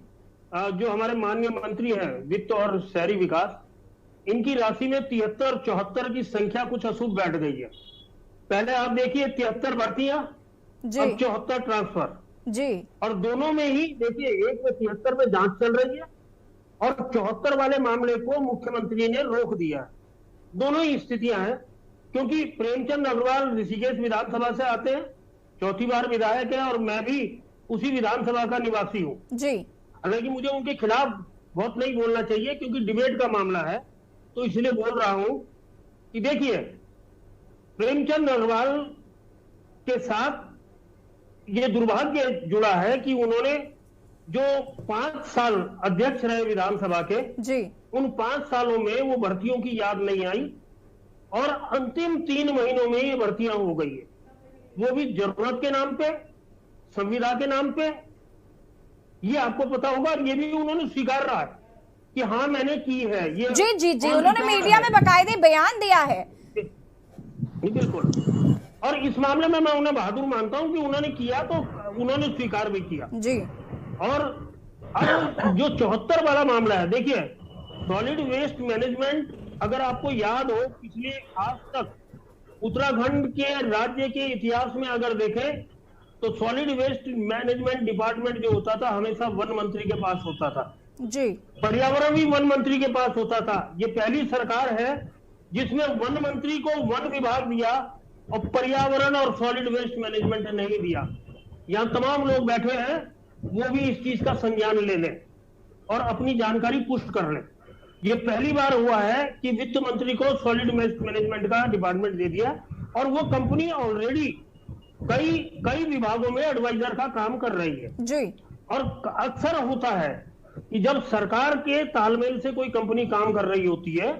जो हमारे माननीय मंत्री हैं वित्त और शहरी विकास, इनकी राशि में 73-74 की संख्या कुछ अशुभ बैठ गई है। पहले आप देखिए 73 भर्तियां, अब 74 ट्रांसफर जी। और दोनों में ही देखिए, एक में 73 में जांच चल रही है और 74 वाले मामले को मुख्यमंत्री ने रोक दिया। दोनों ही स्थितियां हैं क्योंकि प्रेमचंद अग्रवाल ऋषिकेश विधानसभा से आते हैं, चौथी बार विधायक है और मैं भी उसी विधानसभा का निवासी हूं जी। हालांकि मुझे उनके खिलाफ बहुत नहीं बोलना चाहिए क्योंकि डिबेट का मामला है, तो इसलिए बोल रहा हूं कि देखिए प्रेमचंद अग्रवाल के साथ ये दुर्भाग्य जुड़ा है कि उन्होंने जो 5 साल अध्यक्ष रहे विधानसभा के जी, उन 5 सालों में वो भर्तियों की याद नहीं आई और अंतिम 3 महीनों में ये भर्तियां हो गई है, वो भी जरूरत के नाम पे, संविदा के नाम पे। ये आपको पता होगा, ये भी उन्होंने स्वीकार रहा है कि हाँ मैंने की है ये। जी जी जी, उन्होंने मीडिया में बाकायदे बयान दिया है। बिल्कुल। और इस मामले में मैं उन्हें बहादुर मानता हूं कि उन्होंने किया तो उन्होंने स्वीकार भी किया जी। और अब जो 74 वाला मामला है, देखिए सॉलिड वेस्ट मैनेजमेंट, अगर आपको याद हो पिछले आज तक उत्तराखंड के राज्य के इतिहास में अगर देखें तो सॉलिड वेस्ट मैनेजमेंट डिपार्टमेंट जो होता था हमेशा वन मंत्री के पास होता था जी। पर्यावरण भी वन मंत्री के पास होता था। ये पहली सरकार है जिसमें वन मंत्री को वन विभाग दिया और पर्यावरण और सॉलिड वेस्ट मैनेजमेंट नहीं दिया। यहाँ तमाम लोग बैठे हैं, वो भी इस चीज का संज्ञान ले लें और अपनी जानकारी पुष्ट कर लें। ये पहली बार हुआ है कि वित्त मंत्री को सॉलिड वेस्ट मैनेजमेंट का डिपार्टमेंट दे दिया और वो कंपनी ऑलरेडी कई विभागों में एडवाइजर का काम कर रही है जी। और अक्सर होता है कि जब सरकार के तालमेल से कोई कंपनी काम कर रही होती है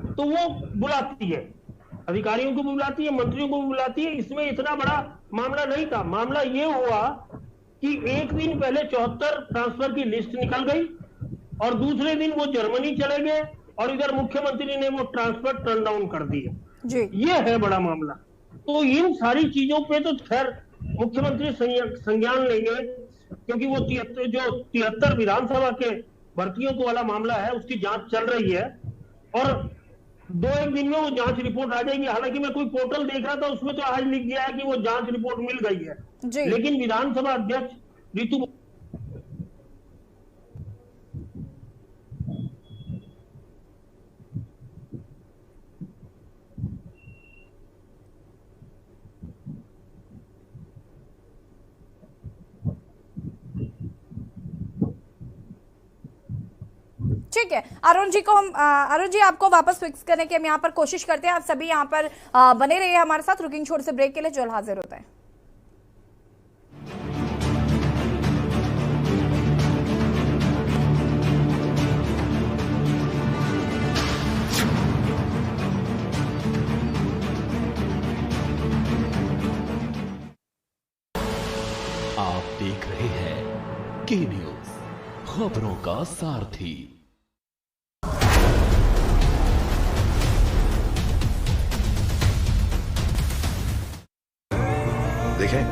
तो वो बुलाती है, अधिकारियों को बुलाती है, मंत्रियों को बुलाती है। इसमें इतना बड़ा मामला नहीं था। मामला ये हुआ कि एक दिन पहले 74 ट्रांसफर की लिस्ट निकल गई और दूसरे दिन वो जर्मनी चले गए और इधर मुख्यमंत्री ने वो ट्रांसफर टर्न डाउन कर दिए जी। ये है बड़ा मामला। तो इन सारी चीजों पे तो खैर मुख्यमंत्री संज्ञान लेंगे क्योंकि वो 73 विधानसभा के भर्तियों को वाला मामला है, उसकी जांच चल रही है और 2-1 दिन में वो जांच रिपोर्ट आ जाएगी। हालांकि मैं कोई पोर्टल देख रहा था, उसमें तो आज लिख दिया है कि वो जांच रिपोर्ट मिल गई है, लेकिन विधानसभा अध्यक्ष ठीक है, अरुण जी को हम अरुण जी आपको वापस फिक्स करने की हम यहाँ पर कोशिश करते हैं। आप सभी यहाँ पर बने रहिए हमारे साथ। रुकिंग छोड़ से ब्रेक के लिए जल्द हाजिर होता है। आप देख रहे हैं के न्यूज, खबरों का सारथी। देखें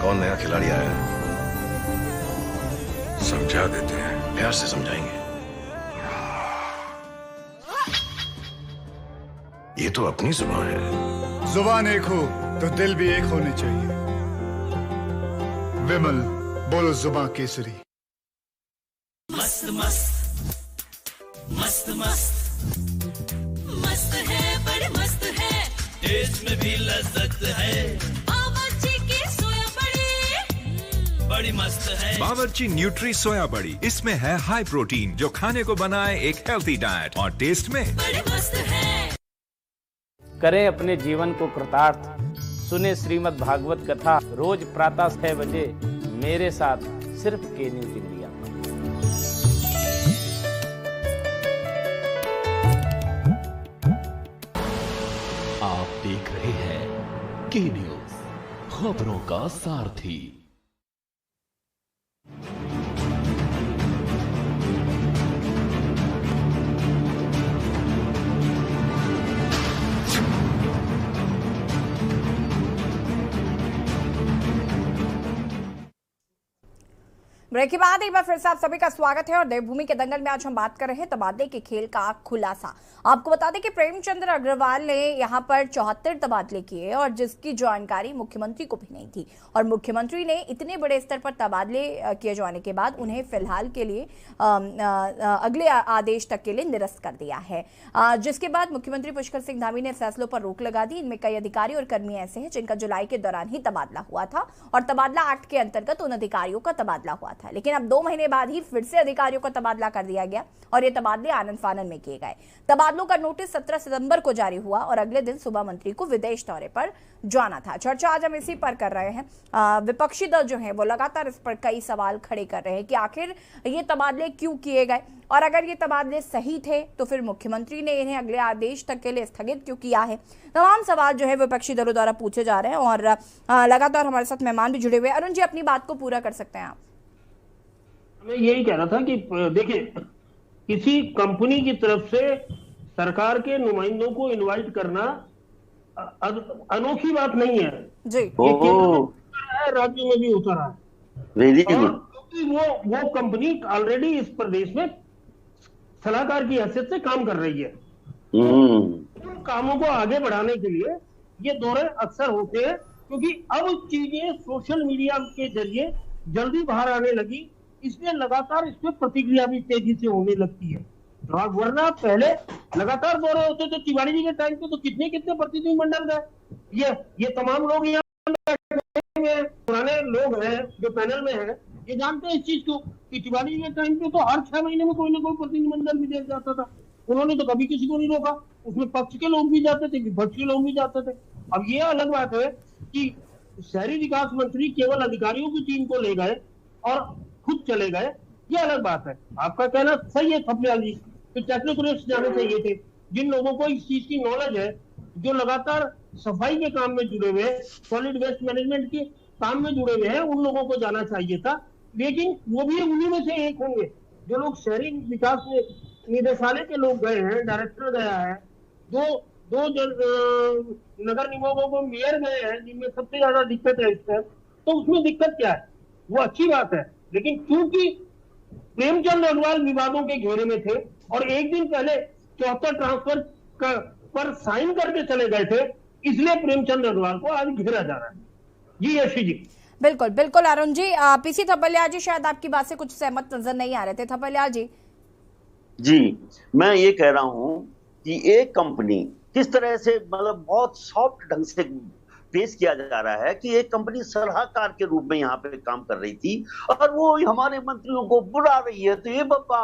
कौन नया खिलाड़ी आया है, समझा देते हैं, प्यार से समझाएंगे। ये तो अपनी जुबान है। जुबान एक हो तो दिल भी एक होने चाहिए। विमल, बोलो जुबान केसरी। मस्त मस्त मस्त मस्त मस्त है, बड़ी मस्त है, टेस्ट में भी लज्जत है। बावर्ची की सोया बड़ी बड़ी मस्त है। बावर्ची न्यूट्री सोया बड़ी, इसमें है हाई प्रोटीन जो खाने को बनाए एक हेल्थी डाइट, और टेस्ट में बड़ी मस्त है। करें अपने जीवन को कृतार्थ, सुने श्रीमद् भागवत कथा रोज प्रातः 6 बजे मेरे साथ सिर्फ के न्यूज इंडिया। आप देख रहे हैं के न्यूज, खबरों का सारथी। ब्रेक के बाद एक बार फिर से आप सभी का स्वागत है। और देवभूमि के दंगल में आज हम बात कर रहे हैं तबादले के खेल का खुलासा। आपको बता दें कि प्रेमचंद्र अग्रवाल ने यहां पर 74 तबादले किए और जिसकी जानकारी मुख्यमंत्री को भी नहीं थी। और मुख्यमंत्री ने इतने बड़े स्तर पर तबादले किए जाने के बाद उन्हें फिलहाल के लिए अगले आदेश तक के लिए निरस्त कर दिया है। जिसके बाद मुख्यमंत्री पुष्कर सिंह धामी ने फैसलों पर रोक लगा दी। इनमें कई अधिकारी और कर्मी ऐसे हैं जिनका जुलाई के दौरान ही तबादला हुआ था और तबादला एक्ट के अंतर्गत उन अधिकारियों का तबादला हुआ था। लेकिन अब 2 महीने बाद ही फिर से अधिकारियों का तबादला कर दिया गया और ये तबादले आनन फानन में किए गए। तबादलों का नोटिस 17 सितंबर को जारी हुआ और अगले दिन सुबह मंत्री को विदेश दौरे पर जाना था। चर्चा आज हम इसी पर कर रहे हैं। विपक्षी दल जो है वो लगातार इस पर कई सवाल खड़े कर रहे हैं कि आखिर ये तबादले क्यों किए गए और अगर ये तबादले सही थे तो फिर मुख्यमंत्री ने इन्हें अगले आदेश तक के लिए स्थगित क्यों किया है। तमाम सवाल जो है विपक्षी दलों द्वारा पूछे जा रहे हैं और लगातार हमारे साथ मेहमान भी जुड़े हुए हैं। अरुण जी, अपनी बात को पूरा कर सकते हैं आप। मैं यही कह रहा था कि देखिए, किसी कंपनी की तरफ से सरकार के नुमाइंदों को इनवाइट करना अनोखी बात नहीं है जी। ये राज्य में भी होता रहा है। क्योंकि वो कंपनी ऑलरेडी इस प्रदेश में सलाहकार की हैसियत से काम कर रही है। उन कामों को आगे बढ़ाने के लिए ये दौरे अक्सर होते हैं, क्योंकि अब चीजें सोशल मीडिया के जरिए जल्दी बाहर आने लगी, इसलिए लगातार इसमें प्रतिक्रिया भी तेजी से होने लगती है। वरना पहले लगातार दौरे होते थे। तिवारी जी के टाइम पे तो कितने प्रतिनिधिमंडल गए। ये तमाम लोग यहाँ पुराने लोग हैं जो पैनल में हैं, ये जानते हैं इस चीज को कि तिवारी जी के टाइम पे तो हर 6 महीने में कोई ना कोई प्रतिनिधिमंडल विदेश जाता था। उन्होंने तो कभी किसी को नहीं रोका। उसमें पक्ष के लोग भी जाते थे, विपक्ष के लोग भी जाते थे। अब ये अलग बात है कि शहरी विकास मंत्री केवल अधिकारियों की टीम को ले गए और खुद चले गए, ये अलग बात है। आपका कहना सही है थपलियाल जी, तो टेक्नोक्रेट्स जाने चाहिए थे। जिन लोगों को इस चीज की नॉलेज है, जो लगातार सफाई के काम में जुड़े हुए, सॉलिड वेस्ट मैनेजमेंट के काम में जुड़े हुए हैं, उन लोगों को जाना चाहिए था। लेकिन वो भी उन्हीं में से एक होंगे जो लोग शहरी विकास निदेशालय के लोग गए हैं, डायरेक्टर गया है, दो नगर निगमों को मेयर गए हैं, जिनमें सबसे ज्यादा दिक्कत है इस पर। तो उसमें दिक्कत क्या है, वो अच्छी बात है। लेकिन क्योंकि प्रेमचंद अग्रवाल विवादों के घेरे में थे और एक दिन पहले 74 ट्रांसफर पर साइन करके चले गए थे, इसलिए प्रेमचंद अग्रवाल को आज घेरा जा रहा है। जी यशी जी। बिल्कुल बिल्कुल अरुण जी। पीसी थपलियाल जी शायद आपकी बात से कुछ सहमत नजर नहीं आ रहे थे। थपलियाल जी। जी, मैं ये कह रहा हूं कि एक कंपनी किस तरह से, मतलब बहुत सॉफ्ट ढंग से पेश किया जा रहा है कि एक कंपनी सलाहकार के रूप में यहाँ पे काम कर रही थी और वो हमारे मंत्रियों को बुला रही है। तो ये बाबा,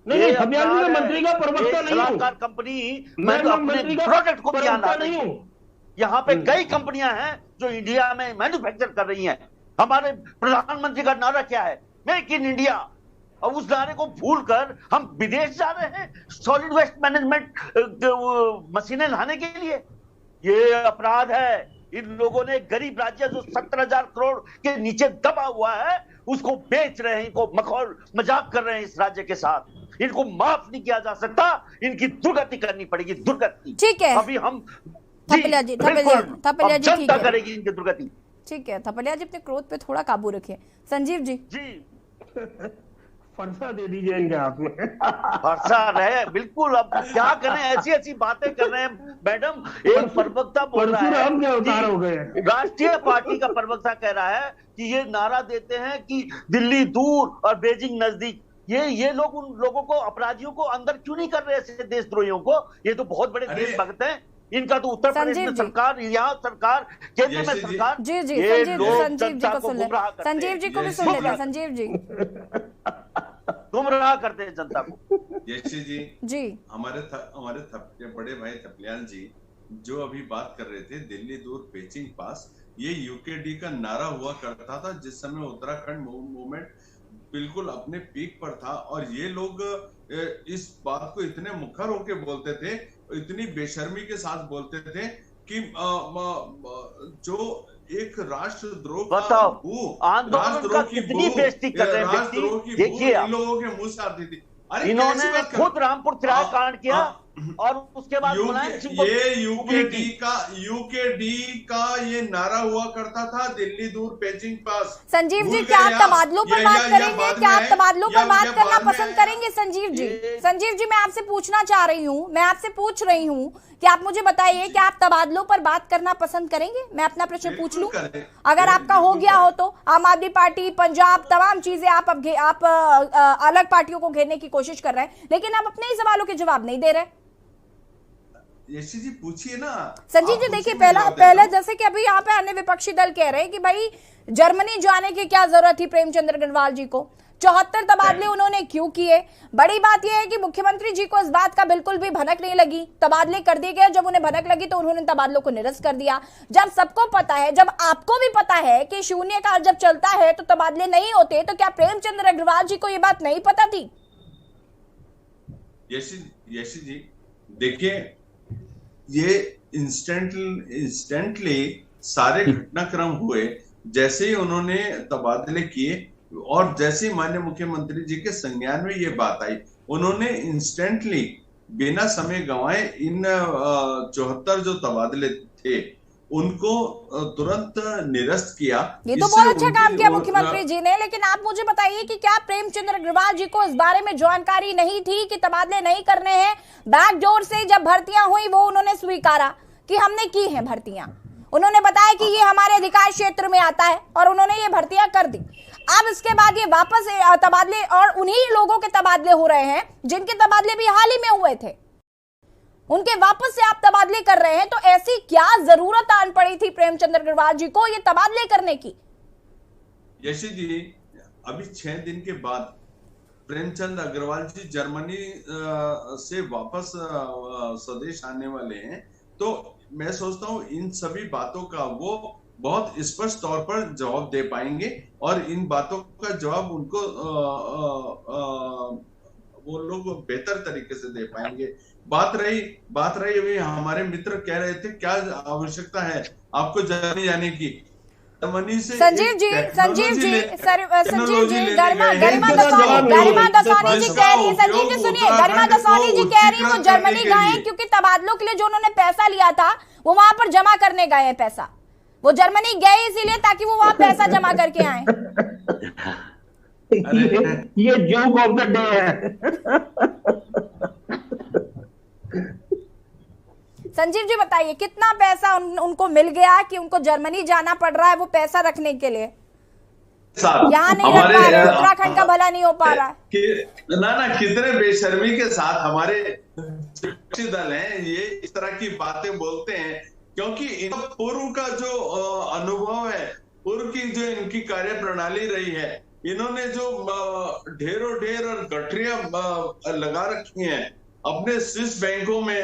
नहीं, थपलियाल जी, मैं मंत्री का प्रवक्ता नहीं हूँ। सलाहकार कंपनी, मैं तो अपने प्रोडक्ट को ध्यान नहीं हूँ। यहाँ पे कई कंपनियां हैं जो इंडिया में मैन्युफैक्चर कर रही हैं। हमारे प्रधानमंत्री का नारा क्या है? Make in India. और उस नारे को भूलकर हम विदेश जा रहे हैं सॉलिड वेस्ट मैनेजमेंट मशीनें लाने के लिए। ये अपराध है। इन लोगों ने गरीब राज्य जो 17,000 करोड़ के नीचे दबा हुआ है उसको बेच रहे हैं, इनको मखौल मजाक कर रहे हैं इस राज्य के साथ। इनको माफ नहीं किया जा सकता, इनकी दुर्गति करनी पड़ेगी, दुर्गति। ठीक है, अभी हम थपलियाल जी जनता करेगी इनकी दुर्गति। ठीक है, थपलियाल जी अपने क्रोध पे थोड़ा काबू रखिए। संजीव जी फरसा दे दीजिए इनके हाथ में। फरसा रहे, बिल्कुल। अब क्या करें, ऐसी ऐसी बातें कर रहे हैं मैडम। एक प्रवक्ता बोल रहा है, हम क्या उतार हो गए, राष्ट्रीय पार्टी का प्रवक्ता कह रहा है कि ये नारा देते हैं कि दिल्ली दूर और बीजिंग नजदीक। ये लोग उन लोगों को, अपराधियों को अंदर क्यों नहीं कर रहे ऐसे देशद्रोहियों को? ये तो बहुत बड़े देशभक्त हैं। इनका तो उत्तर प्रदेश में सरकार, यहाँ सरकार, केंद्र में सरकार। जी संजीव जी को सुन ले, संजीव जी को भी सुन लेते हैं। संजीव जी गुमराह करते हैं जनता को। यशी जी हमारे बड़े भाई थपलियाल जी जो अभी बात कर रहे थे दिल्ली दूर पेचिंग पास, ये यूकेडी का नारा हुआ करता था जिस समय उत्तराखंड मूवमेंट बिल्कुल अपने पीक पर था। और ये लोग इस बात को इतने मुखर होके बोलते थे, इतनी बेशर्मी के साथ बोलते थे कि जो एक राष्ट्रद्रोह बताओ आंदोलन का कितनी बेइज्जती कर रहे हैं। देखिए इन लोगों के मुंह से आती थी। अरे इन्होंने खुद रामपुर तिराहा कांड किया और उसके बाद ये यूकेडी का ये नारा हुआ करता था दिल्ली दूर पेचिंग पास। संजीव जी क्या आप तबादलों पर बात करेंगे? क्या आप तबादलों पर बात करना पसंद करेंगे? संजीव जी मैं आपसे पूछना चाह रही हूँ, मैं आपसे पूछ रही हूँ कि आप मुझे बताइए कि आप तबादलों पर बात करना पसंद करेंगे? मैं अपना प्रश्न पूछ लूं, अगर आपका हो गया हो तो। आम आदमी पार्टी, पंजाब, तमाम चीजें आप अलग पार्टियों को घेरने की कोशिश कर रहे हैं, लेकिन आप अपने ही सवालों के जवाब नहीं दे रहे। यशी जी पूछिए ना। संजीव जी देखिए, पहले जैसे कि अभी यहाँ पे अन्य विपक्षी दल कह रहे हैं कि भाई जर्मनी जाने की क्या जरूरत थी प्रेमचंद्र अग्रवाल जी को, 74 तबादले उन्होंने क्यों किए? बड़ी बात यह है कि मुख्यमंत्री जी को इस बात का बिल्कुल भी भनक नहीं लगी, तबादले कर दिए गए। जब उन्हें भनक लगी तो उन्होंने तबादलों को निरस्त कर दिया। जब सबको पता है, जब आपको भी पता है कि शून्यकाल जब चलता है तो तबादले नहीं होते, तो क्या प्रेमचंद्र अग्रवाल जी को यह बात नहीं पता थी? यशी जी देखिए, ये इंस्टेंटली सारे घटनाक्रम हुए जैसे ही उन्होंने तबादले किए और जैसे ही माननीय मुख्यमंत्री जी के संज्ञान में ये बात आई, उन्होंने इंस्टेंटली बिना समय गंवाए इन 74 जो तबादले थे उनको तुरंत निरस्त किया। ये तो बहुत अच्छा काम किया मुख्यमंत्री जी ने, लेकिन आप मुझे बताइए कि क्या प्रेमचंद्र अग्रवाल जी को इस बारे में जानकारी नहीं थी कि तबादले नहीं करने हैं? बैकडोर से जब भर्तियां हुई वो उन्होंने स्वीकारा कि हमने की हैं भर्तियां। उन्होंने बताया कि ये हमारे अधिकार क्षेत्र में आता है और उन्होंने ये भर्तियां कर दी। अब इसके बाद ये वापस तबादले, और उन्हीं लोगों के तबादले हो रहे हैं जिनके तबादले भी हाल ही में हुए थे, उनके वापस से आप तबादले कर रहे हैं। तो ऐसी क्या जरूरत आन पड़ी थी प्रेमचंद्र अग्रवाल जी को ये तबादले करने की? यशी जी अभी 6 दिन के बाद प्रेमचंद अग्रवाल जी जर्मनी से वापस स्वदेश आने वाले हैं, तो मैं सोचता हूं इन सभी बातों का वो बहुत स्पष्ट तौर पर जवाब दे पाएंगे और इन बातों का जवाब उनको वो लोग बेहतर तरीके से दे पाएंगे। बात रही अभी हमारे मित्र कह रहे थे क्या आवश्यकता है आपको जर्मनी जाने की? जर्मनी से संजीव जी गरिमा दसानी जी कह रही है, संजीव जी सुनिए, गरिमा दसानी जी कह रही है वो जर्मनी गए क्योंकि तबादलों के लिए जो उन्होंने पैसा लिया था वो वहां पर जमा करने गए हैं पैसा। वो जर्मनी गए इसीलिए ताकि वो वहां पैसा जमा करके आए। ये जोक ऑफ द डे है। संजीव जी बताइए कितना पैसा उनको मिल गया कि उनको जर्मनी जाना पड़ रहा है वो पैसा रखने के लिए? यहाँ नहीं रख पा रहे, उत्तराखंड का भला नहीं हो पा रहा है। ना कितने बेशर्मी के साथ हमारे दल हैं ये इस तरह की बातें बोलते हैं, क्योंकि पूर्व का जो अनुभव है, पूर्व की जो इनकी कार्य प्रणाली रही है इन्होंने जो ढेरों ढेर और गठरियां लगा रखी हैं अपने स्विस बैंकों में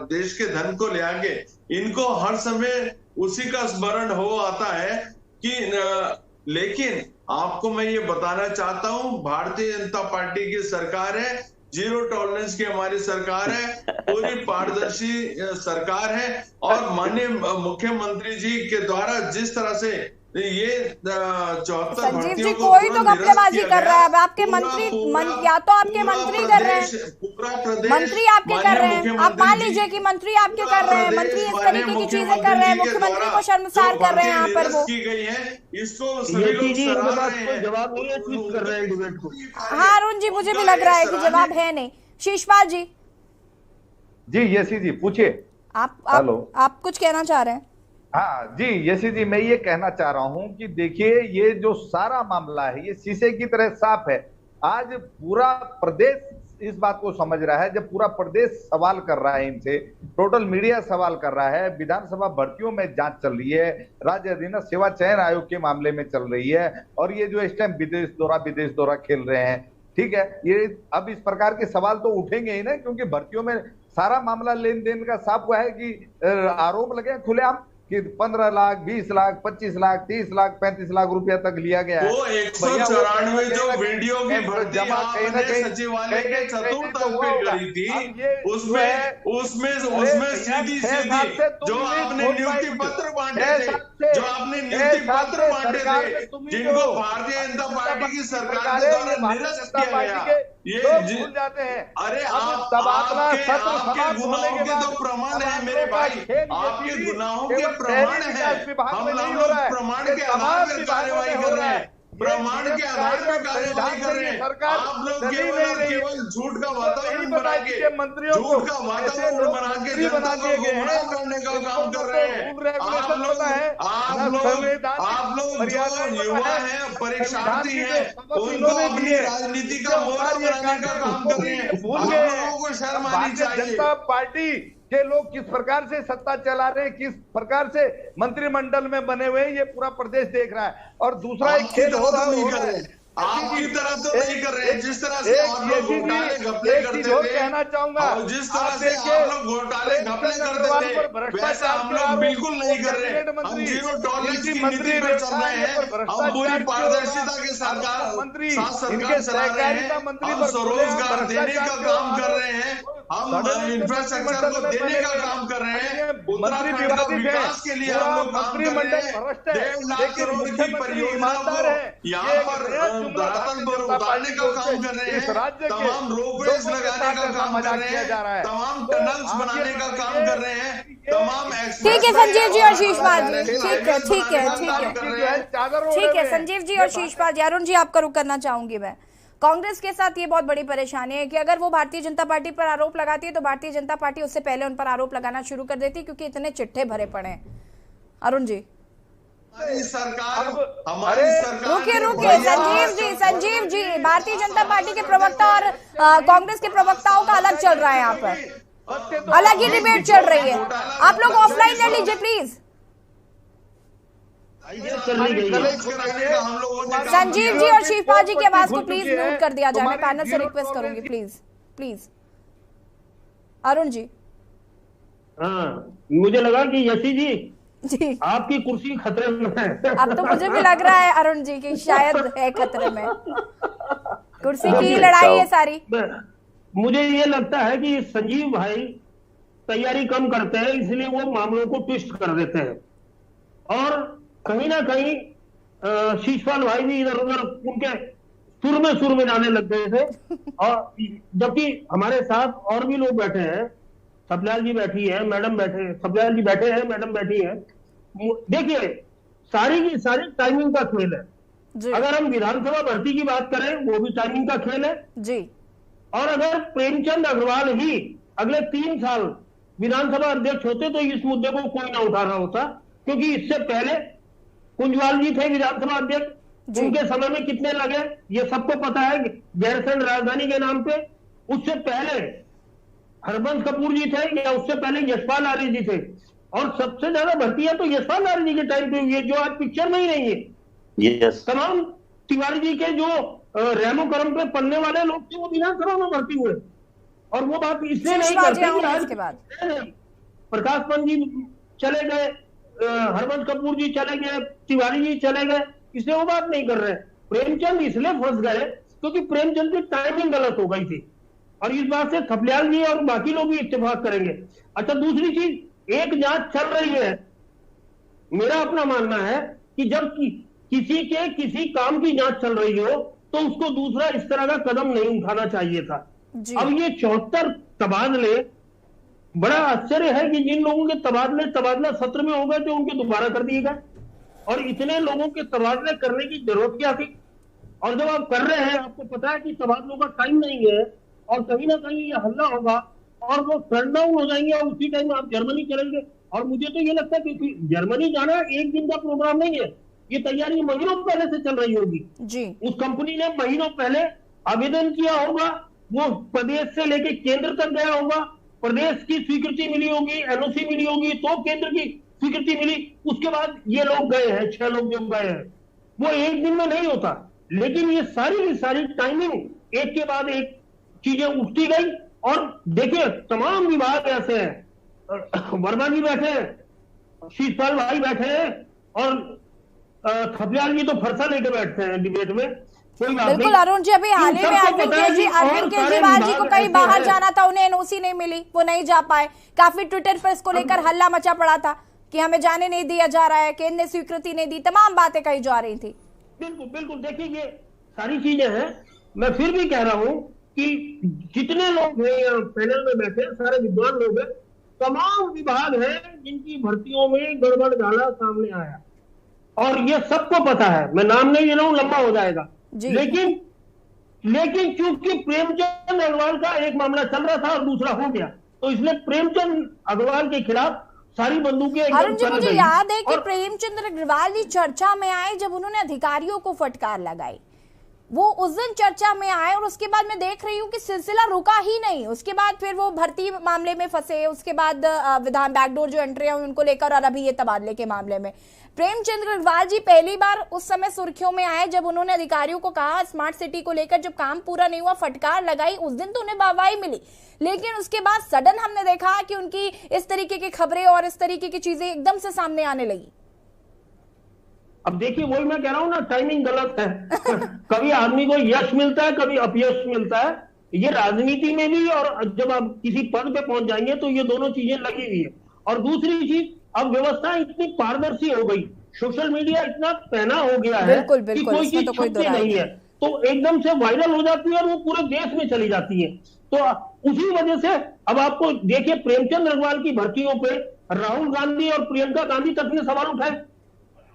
देश के धन को ले आके, इनको हर समय उसी का स्मरण हो आता है कि लेकिन आपको मैं ये बताना चाहता हूं, भारतीय जनता पार्टी की सरकार है, जीरो टॉलरेंस की हमारी सरकार है, पूरी पारदर्शी सरकार है। और माननीय मुख्यमंत्री जी के द्वारा जिस तरह से ये 74 संजीव जी कोई तो घपलेबाजी कर रहा है। अब आपके मंत्री या तो आपके मंत्री कर रहे हैं, मंत्री आपके कर रहे हैं, आप मान लीजिए कि मंत्री आपके कर रहे हैं, मंत्री इस तरीके की चीजें कर रहे हैं, मुख्यमंत्री को शर्मसार कर रहे हैं यहाँ पर वो की गई है, इसको सभी लोग सराह रहे हैं। जवाब नहीं है, ट्वीट कर रहे हैं डिबेट को। हाँ अरुण जी, मुझे भी लग रहा है कि जवाब है नहीं। शीशपाल जी जी, यसी जी पूछिए। आप कुछ कहना चाह रहे हैं? हाँ जी यशी जी, मैं ये कहना चाह रहा हूं कि देखिए ये जो सारा मामला है ये शीशे की तरह साफ है। आज पूरा प्रदेश इस बात को समझ रहा है, जब पूरा प्रदेश सवाल कर रहा है इनसे, टोटल मीडिया सवाल कर रहा है, विधानसभा भर्तियों में जांच चल रही है, राज्य अधीनस्थ सेवा चयन आयोग के मामले में चल रही है, और ये जो इस टाइम विदेश दौरा खेल रहे हैं, ठीक है, ये अब इस प्रकार के सवाल तो उठेंगे ही ना, क्योंकि भर्तियों में सारा मामला लेन देन का साफ हुआ है कि आरोप लगे खुलेआम कि 15 लाख, 20 लाख, 25 लाख, 30 लाख, 35 लाख रुपया तक लिया गया है। वो 194 जो वीडियो की भर्ती आपने सचिवालय के चतुर्थ तक पे करी थी, उसमें सीधी जो आपने नियुक्ति पत्र बांटे थे, जिनको भारतीय जनता पार्टी की सरकार के द्वारा निरस्त किया गया, ये भूल जाते हैं। अरे आपके गुनाहों के तो प्रमाण है मेरे भाई, आपके गुनाहों के प्रमाण है, हम लोग प्रमाण के आधार पर कार्यवाही कर रहे हैं, प्रमाण के आधार पर कार्यवाही कर रहे हैं। आप लोग केवल झूठ का वातावरण बना के जनता को गुमराह करने का काम कर रहे हैं। आप लोग जो युवा हैं, परीक्षार्थी हैं, उनको अपनी राजनीति का मोहरा बनाने का काम कर रहे हैं। आप लोगों को शर्म आनी चाहिए। जनता पार्टी के लोग किस प्रकार से सत्ता चला रहे हैं, किस प्रकार से मंत्रिमंडल में बने हुए हैं, ये पूरा प्रदेश देख रहा है। और दूसरा एक खेल हो रहा है, आपकी तरह तो नहीं कर रहे हैं, जिस तरह से आप लोग घोटाले घपले करते थे, कहना चाहूंगा, जिस तरह से आप लोग घोटाले घपले करते थे, वैसा हम लोग बिल्कुल नहीं कर रहे हैं। हम जीरो टॉलरेंस की नीति पर चल रहे हैं, हम पूरी पारदर्शिता के साथ सरकार चला रहे हैं, हम स्वरोजगार देने का काम कर रहे हैं, हम इंफ्रास्ट्रक्चर को देने का काम कर रहे हैं, उत्तराखंड का विकास के लिए हम लोग काम कर रहे हैं, 1.5 लाख करोड़ की परियोजनाओं को यहाँ पर धरातल पर उतारने का काम कर रहे हैं, तमाम रोपवेज लगाने का काम कर रहे हैं, तमाम टनल्स बनाने का काम कर रहे हैं, तमाम ठीक है संजीव जी और शीशपाल जी, ठीक है संजीव जी और शीशपाल जी। अरुण जी आपका रुख करना चाहूंगी मैं। कांग्रेस के साथ ये बहुत बड़ी परेशानी है कि अगर वो भारतीय जनता पार्टी पर आरोप लगाती है तो भारतीय जनता पार्टी उससे पहले उन पर आरोप लगाना शुरू कर देती, क्योंकि इतने चिट्ठे भरे पड़े हैं। अरुण जी रुकिए संजीव जी, भारतीय जनता पार्टी के प्रवक्ता और कांग्रेस के प्रवक्ताओं का अलग चल रहा है, यहाँ पर अलग ही डिबेट चल रही है। आप लोग ऑफलाइन ले लीजिए प्लीज। संजीव जी और शिवपाल जी की आवाज को प्लीज म्यूट कर दिया जाए, मैं पैनल से रिक्वेस्ट करूंगी प्लीज। अरुण जी। हाँ, मुझे लगा कि यशी जी आपकी कुर्सी खतरे में है। अब तो मुझे भी लग रहा है अरुण जी की शायद है खतरे में, कुर्सी की लड़ाई है सारी। मुझे ये लगता है कि संजीव भाई तैयारी कम करते हैं, इसलिए वो मामलों को ट्विस्ट कर देते हैं, और कहीं ना कहीं शीशपाल भाई भी इधर उधर उनके सुर में जाने लग गए थे। और जबकि हमारे साथ और भी लोग बैठे हैं, सबलाल जी बैठी है, मैडम बैठे, सबलाल जी बैठे हैं, मैडम बैठी है। देखिए सारी की सारी टाइमिंग का खेल है। अगर हम विधानसभा भर्ती की बात करें, वो भी टाइमिंग का खेल है जी। और अगर प्रेमचंद अग्रवाल ही अगले 3 साल विधानसभा अध्यक्ष होते तो इस मुद्दे को कोई ना उठा रहा होता, क्योंकि इससे पहले कुंजवाल जी थे विधानसभा अध्यक्ष, उनके समय में कितने लगे ये सबको पता है, गैरसैंण राजधानी के नाम पे। उससे पहले हरबंस कपूर जी थे, या उससे पहले यशपाल आर्य जी थे, और सबसे ज्यादा भर्तियां तो यशपाल आर्य जी के टाइम पे हुई है, जो आज पिक्चर में ही नहीं है। yes. तिवारी जी के जो रेमो करम पे पढ़ने वाले लोग थे वो विधानसभा में भर्ती हुए, और वो बात इसलिए नहीं करते कि आज प्रकाश पंत जी चले गए, हरवंश कपूर जी चले गए, तिवारी जी चले गए, इसलिए वो बात नहीं कर रहे। प्रेमचंद इसलिए फंस गए क्योंकि प्रेमचंद की टाइमिंग गलत हो गई थी, और इस बात से थपलियाल जी और बाकी लोग भी इत्तेफाक करेंगे। अच्छा, दूसरी चीज, एक जांच चल रही है, मेरा अपना मानना है कि जब किसी के किसी काम की जांच चल रही हो तो उसको दूसरा इस तरह का कदम नहीं उठाना चाहिए था। अब ये 74 तबादले, बड़ा आश्चर्य है कि जिन लोगों के तबादला सत्र में हो गए थे उनके दोबारा कर दिए गए, और इतने लोगों के तबादले करने की जरूरत क्या थी? और जब आप कर रहे हैं, आपको पता है कि तबादलों का टाइम नहीं है और कहीं ना कहीं ये हल्ला होगा और वो फ्रंट डाउन हो जाएंगे और उसी टाइम आप जर्मनी चलेंगे। और मुझे तो ये लगता है कि जर्मनी जाना एक दिन का प्रोग्राम नहीं है, ये तैयारी महीनों पहले से चल रही होगी जी। उस कंपनी ने महीनों पहले आवेदन किया होगा, वो प्रदेश से लेके केंद्र तक गया होगा, प्रदेश की स्वीकृति मिली होगी, एनओसी मिली होगी, तो केंद्र की स्वीकृति मिली, उसके बाद ये लोग गए हैं, 6 लोग जो गए हैं, वो एक दिन में नहीं होता। लेकिन ये सारी टाइमिंग एक के बाद एक चीजें उठती गई। और देखिए, तमाम विभाग ऐसे हैं, वर्मा जी बैठे हैं, शीतपाल भाई बैठे हैं, और थपलियाल जी तो फरसा लेके बैठते हैं डिबेट में। बिल्कुल अरुण जी, अभी हाल ही में अरविंद केजरीवाल जी को कहीं बाहर जाना था, उन्हें एनओसी नहीं मिली, वो नहीं जा पाए। काफी ट्विटर पर इसको लेकर हल्ला मचा पड़ा था कि हमें जाने नहीं दिया जा रहा है, केंद्र ने स्वीकृति नहीं दी, तमाम बातें कही जा रही थी। बिल्कुल देखिए, ये सारी चीजें हैं। मैं फिर भी कह रहा हूं कि जितने लोग हैं पैनल में बैठे, सारे विद्वान लोग हैं, तमाम विभाग हैं जिनकी भर्तियों में गड़बड़ घाला सामने आया, और ये सबको पता है। मैं नाम नहीं ले रहा हूं, लंबा हो जाएगा। लेकिन चूंकि प्रेमचंद अग्रवाल का एक मामला चल रहा था और दूसरा हो गया, तो इसलिए प्रेमचंद अग्रवाल के खिलाफ सारी बंदूकें अरुण जी, मुझे याद है कि प्रेमचंद अग्रवाल जी चर्चा में आए जब उन्होंने अधिकारियों को फटकार लगाई, वो उस दिन चर्चा में आए, और उसके बाद मैं देख रही हूँ कि सिलसिला रुका ही नहीं। उसके बाद फिर वो भर्ती मामले में फंसे, उसके बाद विधान बैकडोर जो एंट्री हुई उनको लेकर, और अभी ये तबादले के मामले में प्रेमचंद अग्रवाल जी पहली बार उस समय सुर्खियों में आए जब उन्होंने अधिकारियों को कहा स्मार्ट सिटी को लेकर, जब काम पूरा नहीं हुआ फटकार लगाई, उस दिन तो उन्हें वाहवाही मिली। लेकिन उसके बाद सडन हमने देखा कि उनकी इस तरीके की खबरें और इस तरीके की चीजें एकदम से सामने आने लगी। अब देखिए, वही मैं कह रहा हूं ना, टाइमिंग गलत है। कभी आदमी को यश मिलता है, कभी अपयश मिलता है, ये राजनीति में भी, और जब आप किसी पद पे पहुंच जाएंगे तो ये दोनों चीजें लगी हुई है। और दूसरी चीज, अब व्यवस्था इतनी पारदर्शी हो गई, सोशल मीडिया इतना पहना हो गया है कि कोई चीज छुपती नहीं है, तो एकदम से वायरल हो जाती है और वो पूरे देश में चली जाती है। तो उसी वजह से अब आपको देखिए, प्रेमचंद अग्रवाल की भर्तियों पे राहुल गांधी और प्रियंका गांधी तक ने सवाल उठाए,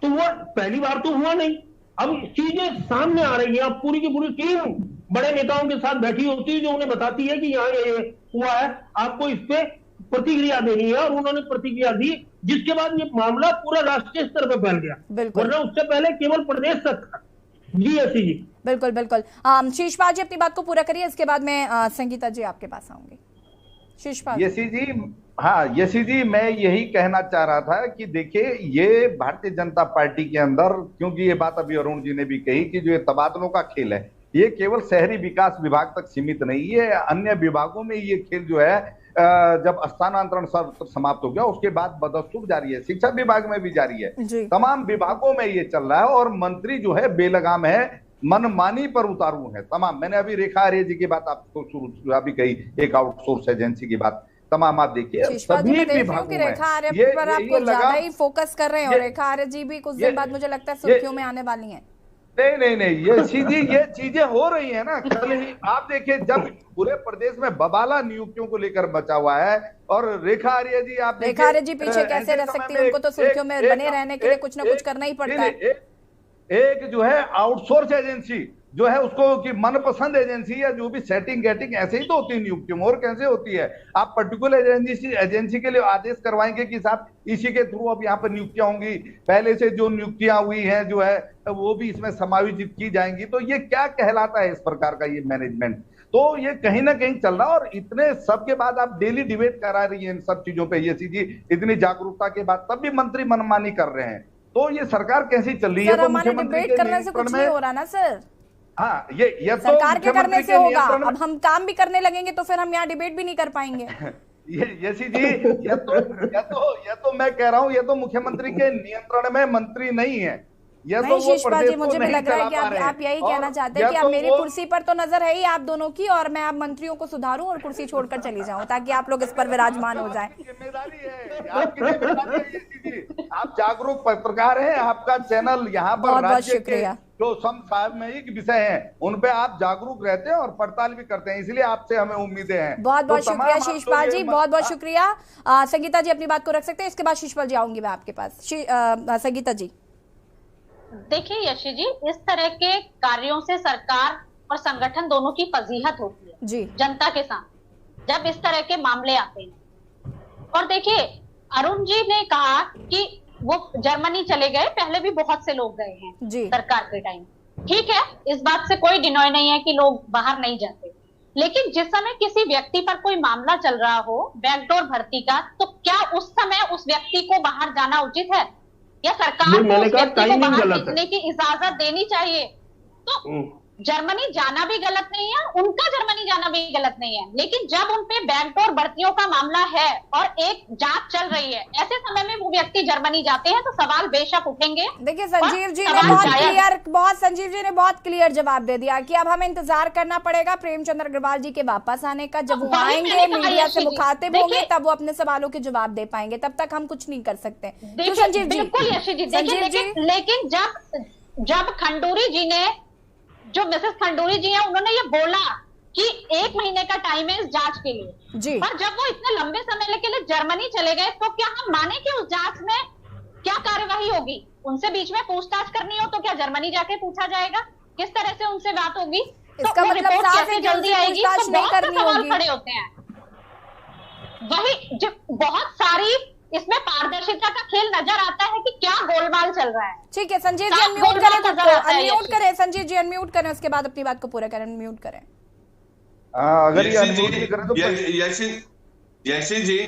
तो वो पहली बार तो हुआ नहीं। अब चीजें सामने आ रही है, अब पूरी की पूरी टीम बड़े नेताओं के साथ बैठी होती है जो उन्हें बताती है कि यहाँ ये हुआ है, आपको इस पे प्रतिक्रिया देनी है, और उन्होंने प्रतिक्रिया दी, जिसके बाद ये मामला पूरा राष्ट्रीय स्तर पर फैल गया, वरना उससे पहले केवल प्रदेश तक था। जी ऐसी जी, बिल्कुल। शीशपाल जी अपनी बात को पूरा करिए, इसके बाद मैं संगीता जी आपके पास आऊंगी। शीशपाल यशी जी, मैं यही कहना चाह रहा था कि देखिए, ये भारतीय जनता पार्टी के अंदर, क्योंकि ये बात अभी अरुण जी ने भी कही कि जो ये तबादलों का खेल है, ये केवल शहरी विकास विभाग तक सीमित नहीं है, अन्य विभागों में ये खेल जो है, जब स्थानांतरण समाप्त हो गया उसके बाद बदस्तूर जारी है, शिक्षा विभाग में भी जारी है, तमाम विभागों में ये चल रहा है, और मंत्री जो है बेलगाम है, मनमानी पर उतारू है तमाम। मैंने अभी रेखा आर्य जी की बात आपको अभी कही, एक आउटसोर्स एजेंसी की बात, तमाम आप देखिए सभी विभागों में रेखा आर्य पर आपको ज्यादा ही फोकस कर रहे हैं, और रेखा आर्य जी भी कुछ दिन बाद मुझे लगता है सुर्खियों में आने वाली हैं। नहीं, ये चीजें हो रही है ना। कल ही आप देखिए, जब पूरे प्रदेश में बबाला नियुक्तियों को लेकर बचा हुआ है, और रेखा आर्य जी, आप रेखा आर्य जी पीछे कैसे रह सकती है, उनको तो सुर्खियों में बने रहने के लिए कुछ ना कुछ करना ही पड़ता है। एक जो है आउटसोर्स एजेंसी जो है, उसको कि मनपसंद एजेंसी या जो भी सेटिंग गेटिंग ऐसे ही तो होती है नियुक्तियों में, और कैसे होती है? आप पर्टिकुलर एजेंसी के लिए आदेश करवाएंगे कि साहब इसी के थ्रू अब यहाँ पर नियुक्तियां होंगी, पहले से जो नियुक्तियां हुई हैं जो है वो भी इसमें समायोजित की जाएंगी, तो ये क्या कहलाता है इस प्रकार का ये मैनेजमेंट? तो ये कहीं ना कहीं चल रहा है, और इतने सब के बाद आप डेली डिबेट करा रही है इन सब चीजों पे, ये चीज इतनी जागरूकता के बाद तब भी मंत्री मनमानी कर रहे हैं। तो ये सरकार कैसी चल रही है? तो हमारे मुख्यमंत्री डिबेट के करने से कुछ नियंत्रण नहीं में, हो रहा ना सर। हाँ ये तो सरकार के करने से होगा। नियंत्रण में- अब हम काम भी करने लगेंगे तो फिर हम यहाँ डिबेट भी नहीं कर पाएंगे। यशी जी, ये तो मैं कह रहा हूँ, ये तो मुख्यमंत्री के नियंत्रण में मंत्री नहीं है। ये नहीं तो वो शिष्पा जी, प्रदेश को मुझे भी नहीं लग रहा है चला कि पा आप रहे यही और कहना चाहते या हैं कि तो अब मेरी वो- कुर्सी पर तो नजर है ही आप दोनों की, और मैं अब मंत्रियों को सुधारूं और कुर्सी छोड़कर चली जाऊं ताकि आप लोग इस पर विराजमान हो जाएं। जिम्मेदारी है, आपकी जिम्मेदारी है यशी जी। आप जागरूक पत्रकार हैं, आपका चैनल यहाँ पर बहुत बहुत राज्य के शुक्रिया। जो समसामयिक विषय हैं उन पे आप जागरूक रहते हैं और पड़ताल भी करते हैं, इसलिए आपसे हमें उम्मीदें हैं। बहुत बहुत तो तमाम शुक्रिया आप शिषपाल जो जी, बहुत बहुत शुक्रिया। संगीता जी अपनी बात को रख सकते हैं, इसके बाद शिषपाल जी आऊंगी मैं आपके पास। संगीता जी। देखिए यशी जी, इस तरह के कार्यों से सरकार और संगठन दोनों की फजीहत होती है जी जनता के साथ जब इस तरह के मामले आते हैं। और देखिए अरुण जी ने कहा कि वो जर्मनी चले गए, पहले भी बहुत से लोग गए हैं जी सरकार के टाइम। ठीक है, इस बात से कोई डिनॉय नहीं है कि लोग बाहर नहीं जाते, लेकिन जिस समय किसी व्यक्ति पर कोई मामला चल रहा हो बैकडोर भर्ती का, तो क्या उस समय उस व्यक्ति को बाहर जाना उचित है या सरकार को मैंने उस कहा व्यक्ति को टाइमिंग बाहर गलत है। भेजने की इजाजत देनी चाहिए? तो जर्मनी जाना भी गलत नहीं है, उनका जर्मनी जाना भी गलत नहीं है, लेकिन जब उनपे बैकडोर भर्तियों का मामला है और एक जांच चल रही है, ऐसे समय में वो व्यक्ति जर्मनी जाते हैं तो सवाल बेशक उठेंगे। देखिए संजीव जी ने बहुत क्लियर जवाब दे दिया कि अब हमें इंतजार करना पड़ेगा प्रेमचंद्र अग्रवाल जी के वापस आने का। जब वो आएंगे मीडिया से मुखातिब होंगे तब वो अपने सवालों के जवाब दे पाएंगे, तब तक हम कुछ नहीं कर सकते। तो संजीव जी, बिल्कुल यशी जी, लेकिन जब खंडूरी जी ने, जो मिसेस खंडूरी जी हैं, उन्होंने ये बोला कि 1 महीने का टाइम है इस जांच के लिए जी, पर जब वो इतने लंबे समय के लिए जर्मनी चले गए तो क्या हम माने कि उस जांच में क्या कार्यवाही होगी? उनसे बीच में पूछताछ करनी हो तो क्या जर्मनी जाके पूछा जाएगा? किस तरह से उनसे बात होगी? इसका तो मतलब रिपोर्ट साफ है कैसे कि जल्दी उनसे आएगी? पूछताछ तो नहीं बहुत से करनी सवाल होगी। खड़े होते हैं। वही बहुत सारी इसमें पारदर्शिता का खेल नजर आता है कि क्या गोलमाल चल रहा है। ठीक है संजीव जी, अनम्यूट करें खुद को, अनम्यूट करें संजीव जी, अनम्यूट करें, उसके बाद अपनी बात को पूरा करें, अनम्यूट करें। अगर ये अनम्यूट नहीं करें तो यशी जी,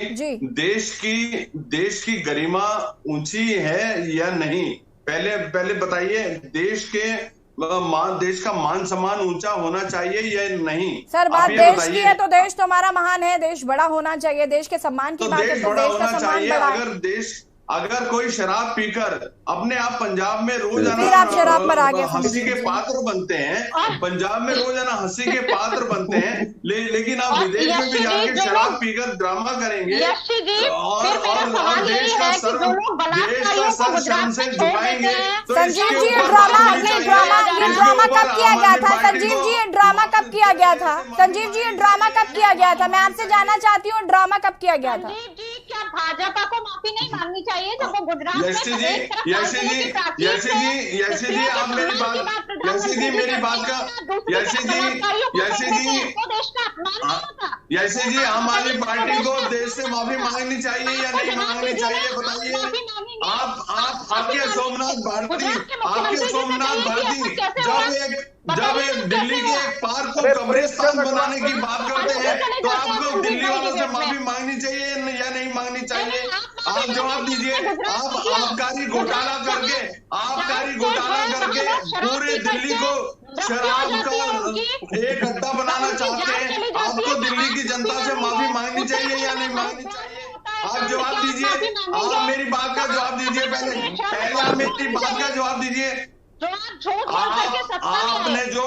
देश की गरिमा ऊंची है या नहीं, पहले बताइए। देश का मान सम्मान ऊंचा होना चाहिए या नहीं? सर बात देश की है तो देश तो हमारा महान है, देश बड़ा होना चाहिए, देश के सम्मान की बात है तो देश का सम्मान बड़ा है। अगर कोई शराब पीकर अपने आप पंजाब में रोजाना हंसी के पात्र बनते हैं, पंजाब में रोजाना हंसी के पात्र बनते हैं, लेकिन आप विदेश में भी जाके शराब पीकर ड्रामा करेंगे और देश का सर शर्म से झुकाएंगे। संजीव जी ये ड्रामा कब किया गया था? संजीव जी ये ड्रामा कब किया गया था? संजीव जी ये ड्रामा कब किया गया था? मैं आपसे जानना चाहती हूँ ड्रामा कब किया गया था? संजीव जी, क्या भाजपा को माफी नहीं मांगनी चाहिए जब वो गुजरात में यशी जी आप मेरी बात, यशी जी मेरी बात का, यशी जी आम आदमी पार्टी को देश से माफी मांगनी चाहिए या नहीं मांगनी चाहिए बताइए? आपके सोमनाथ भारती जब एक दिल्ली के एक पार्क को कब्रिस्तान बनाने की बात करते हैं तो आपको दिल्ली वालों से माफी मांगनी चाहिए या नहीं मांगनी चाहिए? आप जवाब दीजिए। आप आबकारी घोटाला करके पूरे दिल्ली को शराब का एक अड्डा बनाना चाहते हैं, आपको दिल्ली की जनता से माफी मांगनी चाहिए या नहीं मांगनी चाहिए? आप जवाब दीजिए। आप मेरी बात का जवाब दीजिए। पहले आप मेरी बात का जवाब दीजिए। आपने जो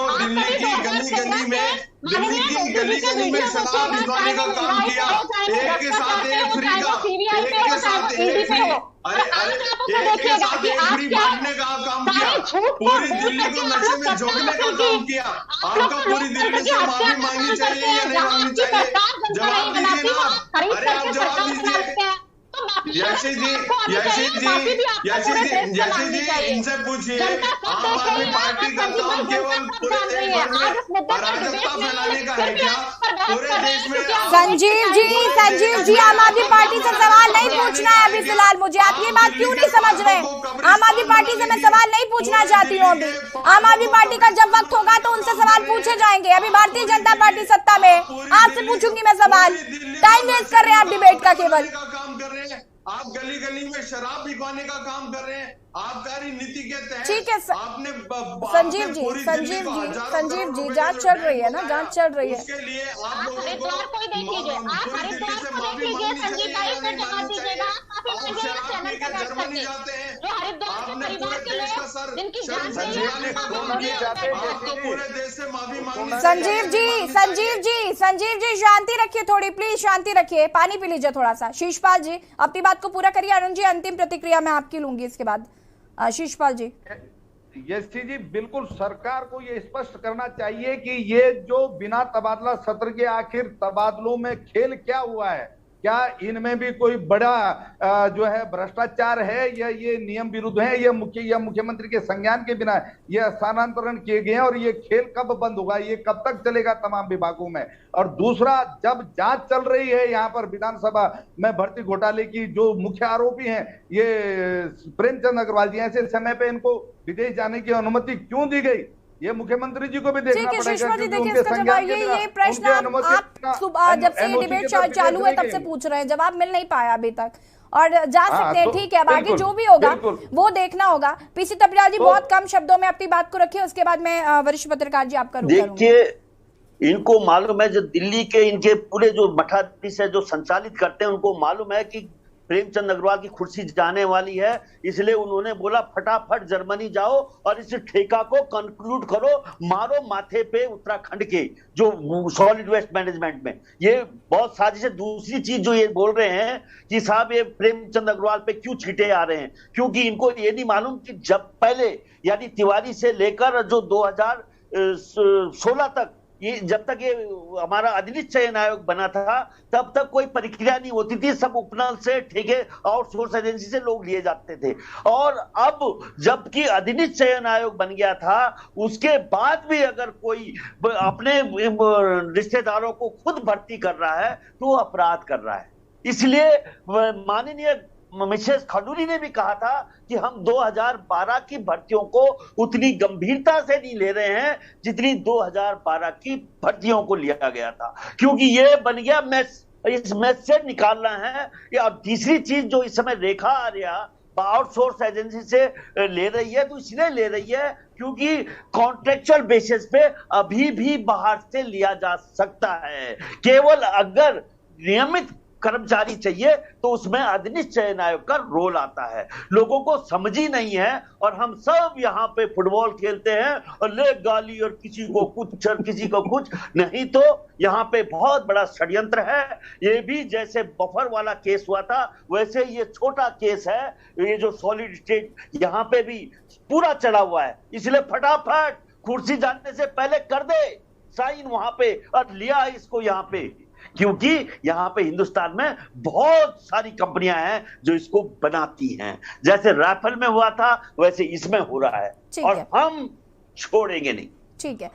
दिल्ली की गली में शराब भिजवाने का काम किया, एक के साथ एक फ्री का, एक के साथ एक फ्री, एक के साथ एक फ्री बांटने का काम किया, पूरी दिल्ली को नशे में झोंकने का काम किया, आपको पूरी दिल्ली से माफी मांगनी चाहिए या नहीं मांगनी चाहिए? जवाब दीजिए ना। अरे आप जवाब दीजिए। यशी जी इनसे पूछिए। आम आदमी पार्टी का काम केवल पूरे देश भर में अराजकता फैलाने का है क्या? पूरे देश में संजीव जी आम आदमी पार्टी से सवाल नहीं पूछना है अभी फिलहाल मुझे। आप ये बात क्यों नहीं समझ रहे? आम आदमी पार्टी से मैं सवाल नहीं पूछना चाहती हूँ। अभी आम आदमी पार्टी का जब वक्त होगा तो उनसे सवाल पूछे जाएंगे। अभी भारतीय जनता पार्टी सत्ता में, आपसे पूछूंगी मैं सवाल। टाइम वेस्ट कर रहे हैं आप डिबेट का केवल। आप गली गली में शराब बिकवाने का काम कर रहे हैं। आबकारी नीति के तहत ठीक है आपने संजीव जी जांच चल रही है ना, जांच चल रही है। उसके लिए आप हरिद्वार को ही देख लीजिए, आप हरिद्वार को देख लीजिए संजीव भाई, फिर जवाब दीजिएगा। आप चैनल पर बैठ करके जो हरिद्वार के परिवार के लोग जिनकी जान पूरे देश से माफी मांगनी। संजीव जी शांति रखिए थोड़ी, प्लीज शांति रखिए, पानी पी लीजिए थोड़ा सा। शीशपाल जी अपनी बात को पूरा करिए। अरुण जी अंतिम प्रतिक्रिया मैं आपकी लूंगी इसके बाद। शीशपाल जी। यशी जी, बिल्कुल सरकार को ये स्पष्ट करना चाहिए कि ये जो बिना तबादला सत्र के आखिर तबादलों में खेल क्या हुआ है, क्या इनमें भी कोई बड़ा जो है भ्रष्टाचार है या ये नियम विरुद्ध है, या मुख्यमंत्री के संज्ञान के बिना ये स्थानांतरण किए गए हैं, और ये खेल कब बंद होगा, ये कब तक चलेगा तमाम विभागों में। और दूसरा, जब जांच चल रही है यहाँ पर विधानसभा में भर्ती घोटाले की, जो मुख्य आरोपी हैं ये प्रेमचंद अग्रवाल जी, ऐसे समय पे इनको विदेश जाने की अनुमति क्यों दी गई, ये मुख्यमंत्री जी को भी देखना पड़ेगा। देखिए इसका जवाब ये प्रश्न आप जब से ये डिबेट चालू है तब से पूछ रहे हैं, जवाब मिल नहीं पाया अभी तक, और जा सकते हैं। ठीक है, अब आगे जो भी होगा वो देखना होगा। पीसी तपलियाल जी बहुत कम शब्दों में अपनी बात को रखिए, उसके बाद मैं वरिष्ठ पत्रकार जी आपका रुख करूंगी। देखिए, इनको मालूम है, जो दिल्ली के इनके पूरे जो मठाधीश है जो संचालित करते हैं, उनको मालूम है कि प्रेमचंद अग्रवाल की कुर्सी जाने वाली है, इसलिए उन्होंने बोला फटाफट जर्मनी जाओ और इस ठेका को कंक्लूड करो, मारो माथे पे उत्तराखंड के जो सॉलिड वेस्ट मैनेजमेंट में। ये बहुत साजिश है। दूसरी चीज जो ये बोल रहे हैं कि साहब ये प्रेमचंद अग्रवाल पे क्यों छींटे आ रहे हैं, क्योंकि इनको ये नहीं मालूम कि जब पहले यानी तिवारी से लेकर जो 2016 तक ये जब तक ये हमारा अधिनियम चयन आयोग बना था तब तक कोई प्रक्रिया नहीं होती थी, सब उपनल से ठेके आउटसोर्स एजेंसी से लोग लिए जाते थे। और अब जबकि अधिनियम चयन आयोग बन गया था, उसके बाद भी अगर कोई अपने रिश्तेदारों को खुद भर्ती कर रहा है तो वो अपराध कर रहा है। इसलिए माननीय मिसेस खंडूरी ने भी कहा था कि हम 2012 की भर्तियों को उतनी गंभीरता से नहीं ले रहे हैं जितनी 2012 की भर्तियों को लिया गया था, क्योंकि ये बन गया मैस, इस मैस से निकालना है। और तीसरी चीज जो इस समय रेखा आर्या आउटसोर्स एजेंसी से ले रही है, तो इसलिए ले रही है क्योंकि कॉन्ट्रेक्चुअल बेसिस पे अभी भी बाहर से लिया जा सकता है। केवल अगर नियमित कर्मचारी चाहिए तो उसमें अधिनियम चयन आयोग का रोल आता है। लोगों को समझ ही नहीं है, और हम सब यहाँ पे फुटबॉल खेलते हैं और ले गाली और किसी को कुछ और किसी को कुछ, नहीं तो यहाँ पे बहुत बड़ा षड्यंत्र है। ये भी जैसे बफर वाला केस हुआ था वैसे ये छोटा केस है, ये जो सॉलिड स्टेट यहाँ पे भी पूरा चढ़ा हुआ है। इसलिए फटाफट कुर्सी जाने से पहले कर दे साइन वहां पे और लिया इसको यहाँ पे, क्योंकि यहाँ पे हिंदुस्तान में बहुत सारी कंपनियां हैं जो इसको बनाती हैं। जैसे राफेल में हुआ था वैसे इसमें हो रहा है, और हम छोड़ेंगे नहीं। ठीक है,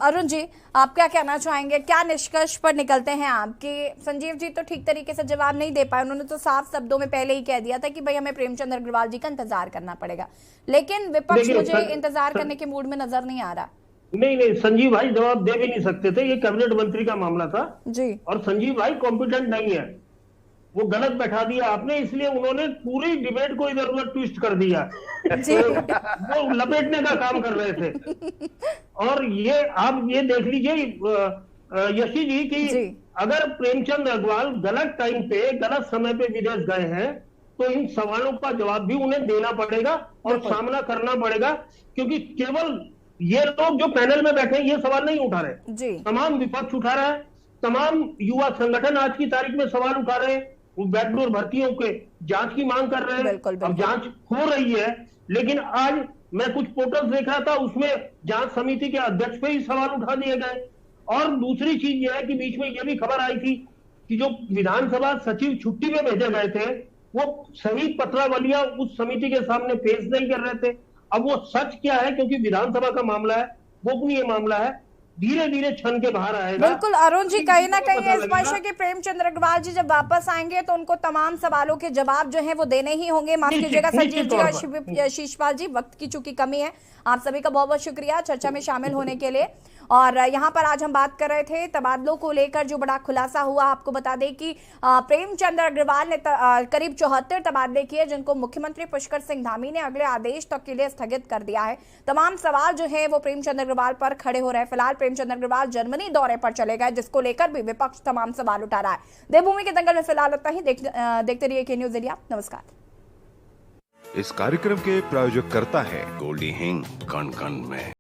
अरुण जी आप क्या कहना चाहेंगे, क्या निष्कर्ष पर निकलते हैं आपके? संजीव जी तो ठीक तरीके से जवाब नहीं दे पाए, उन्होंने तो साफ शब्दों में पहले ही कह दिया था कि भाई हमें प्रेमचंद अग्रवाल जी का इंतजार करना पड़ेगा, लेकिन विपक्ष मुझे इंतजार करने के मूड में नजर नहीं आ रहा। नहीं संजीव भाई जवाब दे भी नहीं सकते थे, ये कैबिनेट मंत्री का मामला था जी, और संजीव भाई कॉम्पिटेंट नहीं है, वो गलत बैठा दिया आपने, इसलिए उन्होंने पूरी डिबेट को इधर उधर ट्विस्ट कर दिया। वो लपेटने का काम कर रहे थे। और ये आप ये देख लीजिए यशी जी की अगर प्रेमचंद अग्रवाल गलत टाइम पे गलत समय पे विदेश गए हैं तो इन सवालों का जवाब भी उन्हें देना पड़ेगा और सामना करना पड़ेगा, क्योंकि केवल ये लोग जो पैनल में बैठे हैं ये सवाल नहीं उठा रहे जी, तमाम विपक्ष उठा रहा है, तमाम युवा संगठन आज की तारीख में सवाल उठा रहे हैं, वो बैकडोर भर्तियों के जांच की मांग कर रहे हैं। अब जांच हो रही है, लेकिन आज मैं कुछ पोर्टल्स देख रहा था उसमें जांच समिति के अध्यक्ष पे ही सवाल उठा दिए गए। और दूसरी चीज यह है कि बीच में यह भी खबर आई थी कि जो विधानसभा सचिव छुट्टी में भेजे गए थे वो सही पत्रावलियां उस समिति के सामने पेश नहीं कर रहे थे। अब वो सच क्या है, क्योंकि विधानसभा का मामला है, गोपनीय मामला है, धीरे धीरे छन के बाहर आएगा। बिल्कुल अरुण जी, कहीं ना कहीं पता ये स्पष्ट लगेगा। है कि प्रेमचंद्र अग्रवाल जी जब वापस आएंगे तो उनको तमाम सवालों के जवाब जो हैं वो देने ही होंगे। माफ कीजिएगा संजीव जी और शीशपाल जी, वक्त की चूंकि कमी है। आप सभी का बहुत बहुत शुक्रिया चर्चा में शामिल होने के लिए। और यहाँ पर आज हम बात कर रहे थे तबादलों को लेकर जो बड़ा खुलासा हुआ। आपको बता दें कि प्रेमचंद्र अग्रवाल ने करीब 74 तबादले किए, जिनको मुख्यमंत्री पुष्कर सिंह धामी ने अगले आदेश तक के लिए स्थगित कर दिया है। तमाम सवाल जो है वो प्रेमचंद्र अग्रवाल पर खड़े हो रहे हैं। फिलहाल प्रेमचंद्र अग्रवाल जर्मनी दौरे पर चले गए, जिसको लेकर भी विपक्ष तमाम सवाल उठा रहा है। देवभूमि के दंगल में फिलहाल इतना ही। देखते रहिए के न्यूज इंडिया। नमस्कार। इस कार्यक्रम के प्रायोजक करता है गोल्डी हिंग कण कण में।